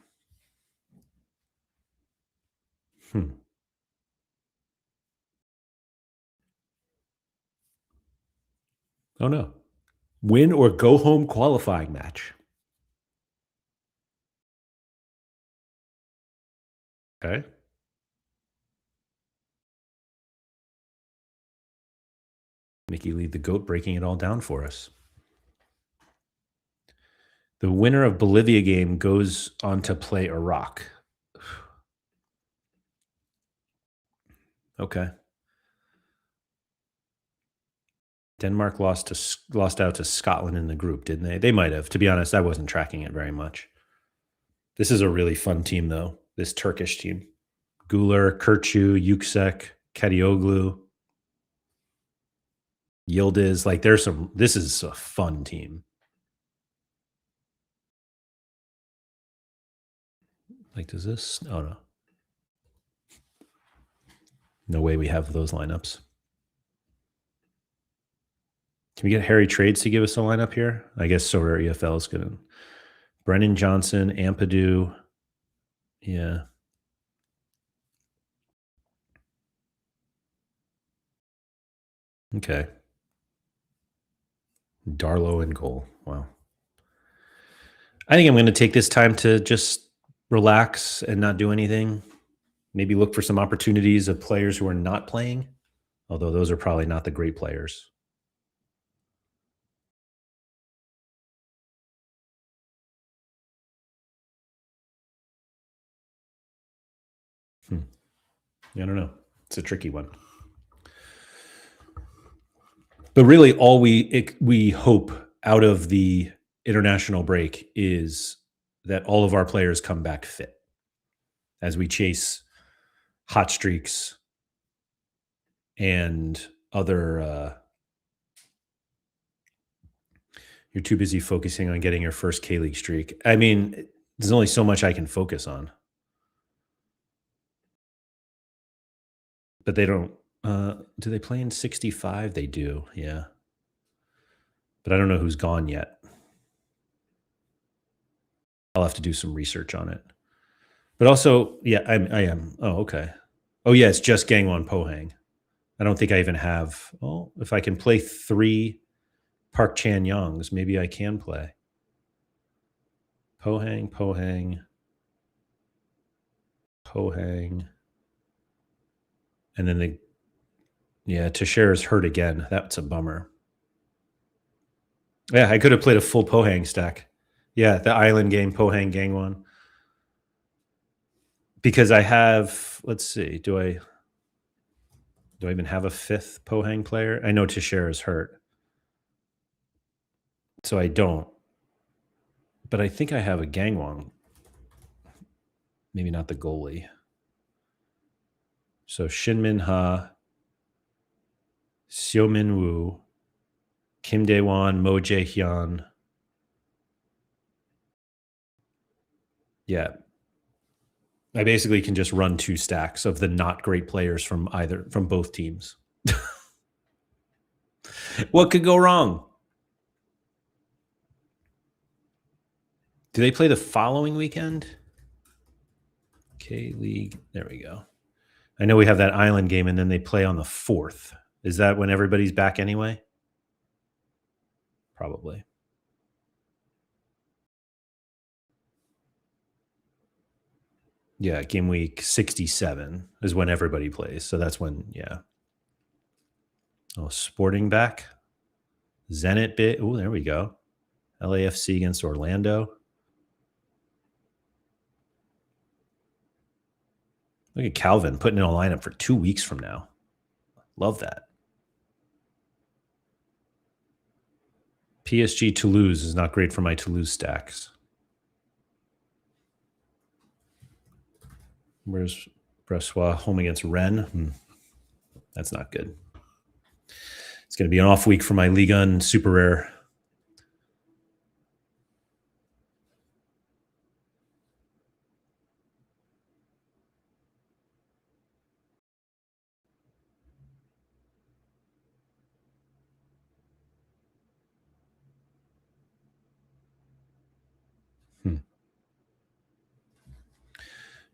Oh, no. Win or go home qualifying match. Okay. Mickey Lee, the GOAT, breaking it all down for us. The winner of Bolivia game goes on to play Iraq. Okay. Denmark lost out to Scotland in the group, didn't they? They might have. To be honest, I wasn't tracking it very much. This is a really fun team, though. This Turkish team: Guler, Kirchu, Yüksek, Kadioglu, Yildiz. Like, there's some. This is a fun team. Like, does this? Oh no. No way we have those lineups. Can we get Harry Trades to give us a lineup here? I guess Sorare EFL is going to. Brennan Johnson, Ampadu. Yeah. Okay. Darlow in goal. Wow. I think I'm going to take this time to just relax and not do anything. Maybe look for some opportunities of players who are not playing, although those are probably not the great players. I don't know. It's a tricky one. But really, all we hope out of the international break is that all of our players come back fit as we chase hot streaks and other. You're too busy focusing on getting your first K-League streak. I mean, there's only so much I can focus on. But they don't. Do they play in 65? They do, yeah. But I don't know who's gone yet. I'll have to do some research on it. But also, yeah, I am. Oh, okay. Oh, yeah, it's just Gangwon Pohang. I don't think I even have. Oh, if I can play 3 Park Chan Youngs, maybe I can play. Pohang, Pohang, Pohang. And then Teixeira's hurt again. That's a bummer. Yeah, I could have played a full Pohang stack. Yeah, the island game, Pohang Gangwon. Because I have, let's see, do I even have a 5th Pohang player? I know Teixeira's hurt. So I don't. But I think I have a Gangwon. Maybe not the goalie. So Shinmin Ha, Xiumin Wu, Kim Dae-won, Mo Jae-hyun. Yeah. I basically can just run 2 stacks of the not great players from both teams. What could go wrong? Do they play the following weekend? K-League. There we go. I know we have that island game, and then they play on the 4th. Is that when everybody's back anyway? Probably. Yeah, game week 67 is when everybody plays. So that's when, yeah. Oh, Sporting back. Zenit bit. Oh, there we go. LAFC against Orlando. Look at Calvin putting in a lineup for 2 weeks from now. Love that. PSG Toulouse is not great for my Toulouse stacks. Where's Bressois home against Rennes? That's not good. It's going to be an off week for my Liga and Super Rare.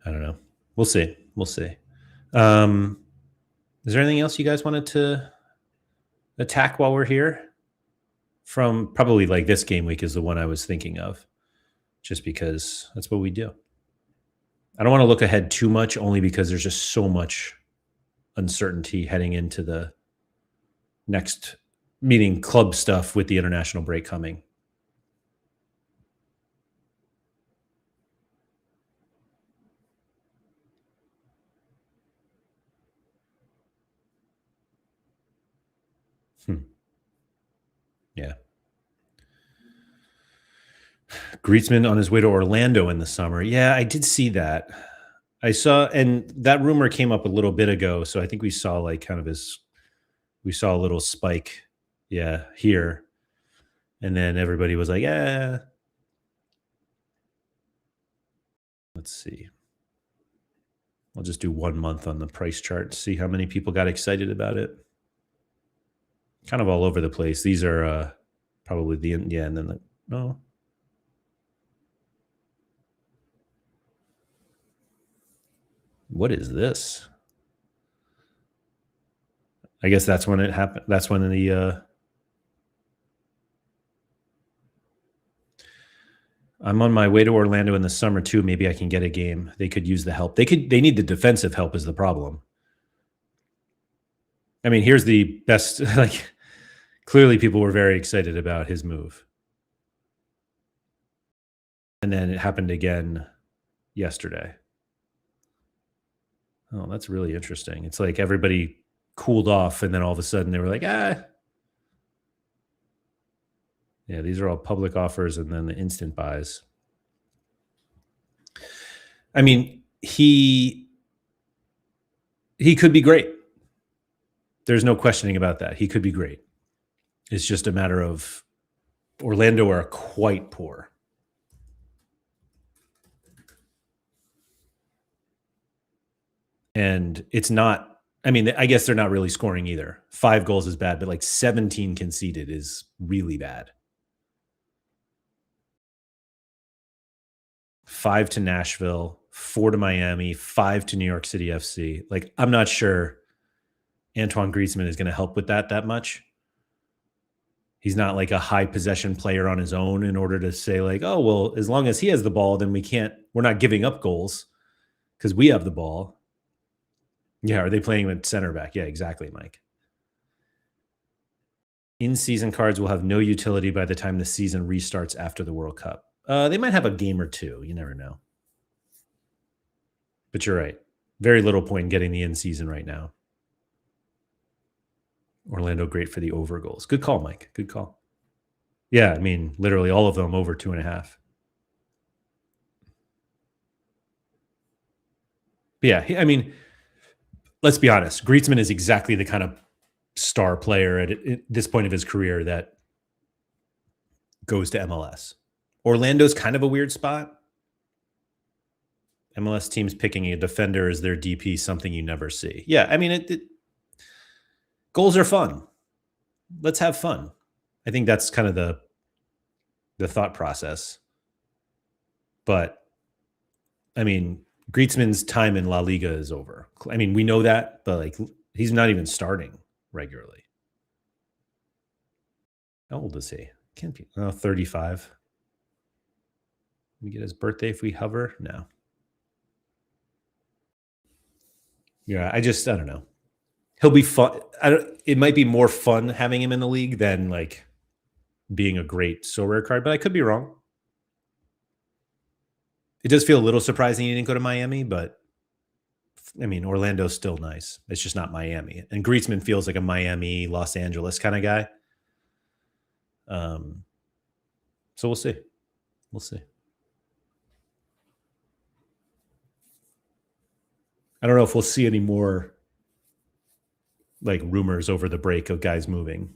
I don't know. We'll see. We'll see. Is there anything else you guys wanted to attack while we're here? From probably like this game week is the one I was thinking of, just because that's what we do. I don't want to look ahead too much, only because there's just so much uncertainty heading into the next meeting club stuff with the international break coming. Yeah. Griezmann on his way to Orlando in the summer. Yeah, I did see that. I saw, and that rumor came up a little bit ago. So I think we saw like kind of we saw a little spike. Yeah, here. And then everybody was like, yeah. Let's see. I'll just do 1 month on the price chart, see how many people got excited about it. Kind of all over the place. These are probably and then no. What is this? I guess that's when it happened. That's when I'm on my way to Orlando in the summer too. Maybe I can get a game. They could use the help. They need the defensive help is the problem. I mean, here's the best. Like, clearly people were very excited about his move. And then it happened again yesterday. Oh, that's really interesting. It's like everybody cooled off, and then all of a sudden they were like, Yeah, these are all public offers and then the instant buys. I mean, he could be great. There's no questioning about that. He could be great. It's just a matter of Orlando are quite poor. And it's not, I mean, I guess they're not really scoring either. 5 goals is bad, but like 17 conceded is really bad. 5 to Nashville, 4 to Miami, 5 to New York City FC. Like, I'm not sure Antoine Griezmann is going to help with that much. He's not like a high possession player on his own in order to say like, oh, well, as long as he has the ball, then we're not giving up goals because we have the ball. Yeah. Are they playing with center back? Yeah, exactly, Mike. In-season cards will have no utility by the time the season restarts after the World Cup. They might have a game or two. You never know. But you're right. Very little point in getting the in-season right now. Orlando, great for the over goals. Good call, Mike. Good call. Yeah, I mean, literally all of them over 2.5. But yeah, I mean, let's be honest. Griezmann is exactly the kind of star player at this point of his career that goes to MLS. Orlando's kind of a weird spot. MLS teams picking a defender as their DP, something you never see. Yeah, I mean, goals are fun. Let's have fun. I think that's kind of the thought process. But, I mean, Griezmann's time in La Liga is over. I mean, we know that, but like he's not even starting regularly. How old is he? Can't be 35. We get his birthday if we hover? No. Yeah, I don't know. He'll be fun. It might be more fun having him in the league than like being a great Sorare card, but I could be wrong. It does feel a little surprising he didn't go to Miami, but I mean, Orlando's still nice. It's just not Miami. And Griezmann feels like a Miami, Los Angeles kind of guy. So we'll see. We'll see. I don't know if we'll see any more like rumors over the break of guys moving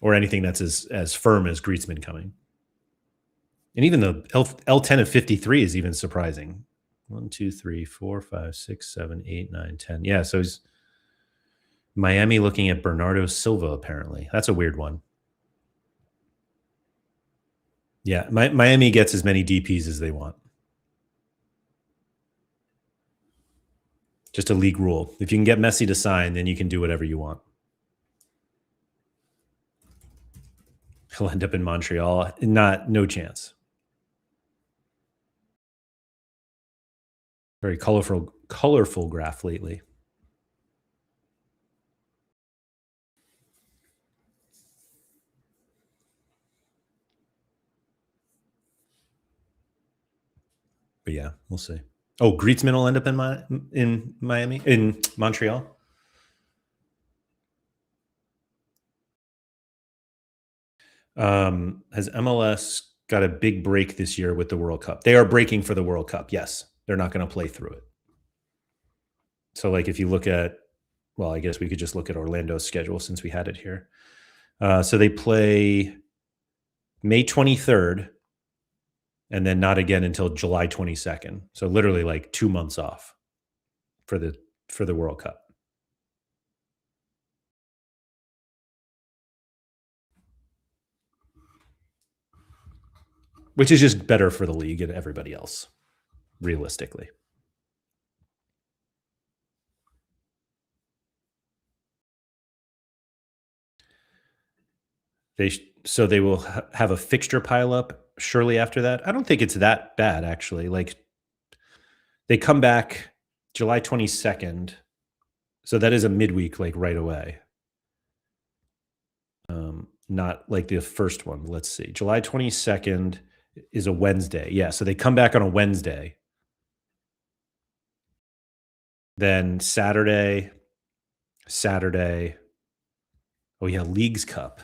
or anything that's as firm as Griezmann coming. And even the L10 of 53 is even surprising. 1, 2, 3, 4, 5, 6, 7, 8, 9, 10. Yeah, so he's Miami looking at Bernardo Silva, apparently. That's a weird one. Yeah, Miami gets as many DPs as they want. Just a league rule. If you can get Messi to sign, then you can do whatever you want. He'll end up in Montreal. No chance. Very colorful graph lately. But yeah, we'll see. Oh, Griezmann will end up in Montreal. Has MLS got a big break this year with the World Cup? They are breaking for the World Cup. Yes, they're not going to play through it. So, like, if you look at, well, I guess we could just look at Orlando's schedule since we had it here. So they play May 23rd, and then not again until July 22nd. So literally like 2 months off for the World Cup. Which is just better for the league and everybody else, realistically. They will have a fixture pile up surely after that. I don't think it's that bad, actually. Like, they come back July 22nd. So that is a midweek, like right away. Not like the first one. Let's see. July 22nd is a Wednesday. Yeah. So they come back on a Wednesday. Then Saturday. Oh, yeah. Leagues Cup.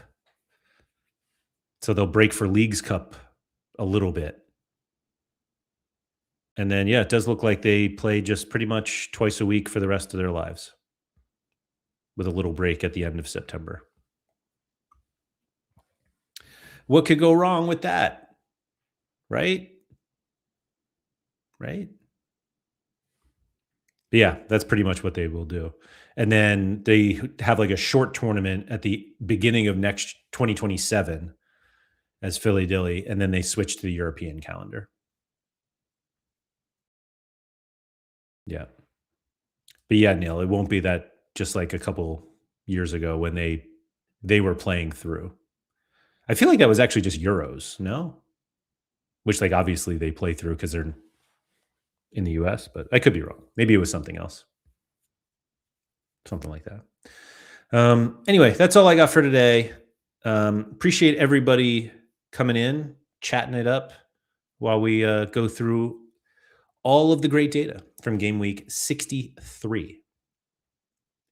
So they'll break for Leagues Cup a little bit. And then, yeah, it does look like they play just pretty much twice a week for the rest of their lives with a little break at the end of September. What could go wrong with that? Right? But yeah, that's pretty much what they will do. And then they have like a short tournament at the beginning of next 2027 as Philly Dilly, and then they switch to the European calendar. Yeah. But yeah, Neil, it won't be that just like a couple years ago when they were playing through. I feel like that was actually just Euros, no? Which, like, obviously they play through because they're in the US, but I could be wrong. Maybe it was something else. Something like that. Anyway, that's all I got for today. Appreciate everybody coming in, chatting it up while we go through all of the great data from game week 63.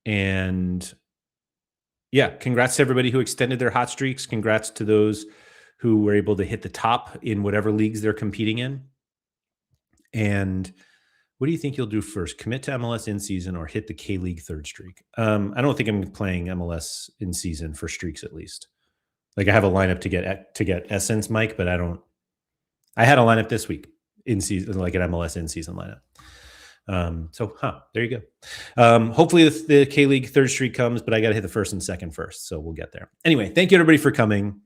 And yeah, congrats to everybody who extended their hot streaks. Congrats to those who were able to hit the top in whatever leagues they're competing in. And what do you think you'll do first? Commit to MLS in season or hit the K League third streak? I don't think I'm playing MLS in season for streaks, at least. Like, I have a lineup to get Essence, Mike, but I had a lineup this week in season, like an MLS in season lineup. There you go. Hopefully the K League third streak comes, but I got to hit the first and second first, so we'll get there. Anyway, thank you everybody for coming.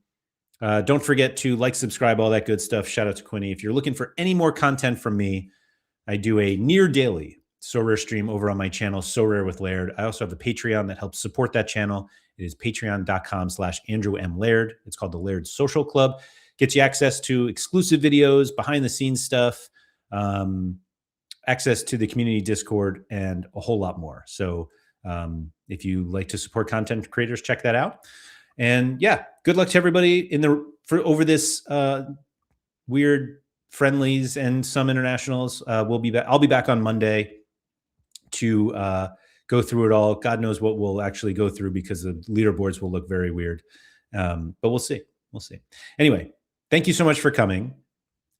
Don't forget to like, subscribe, all that good stuff. Shout out to Quinny. If you're looking for any more content from me, I do a near daily Sorare stream over on my channel, Sorare with Laird. I also have the Patreon that helps support that channel. It is patreon.com/Andrew M. Laird. It's called the Laird Social Club. Gets you access to exclusive videos, behind the scenes stuff, access to the community Discord, and a whole lot more. So if you like to support content creators, check that out. And yeah, good luck to everybody over this weird friendlies and some internationals. I'll be back on Monday to go through it all. God knows what we'll actually go through because the leaderboards will look very weird. But we'll see. We'll see. Anyway, thank you so much for coming.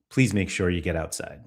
Please make sure you get outside.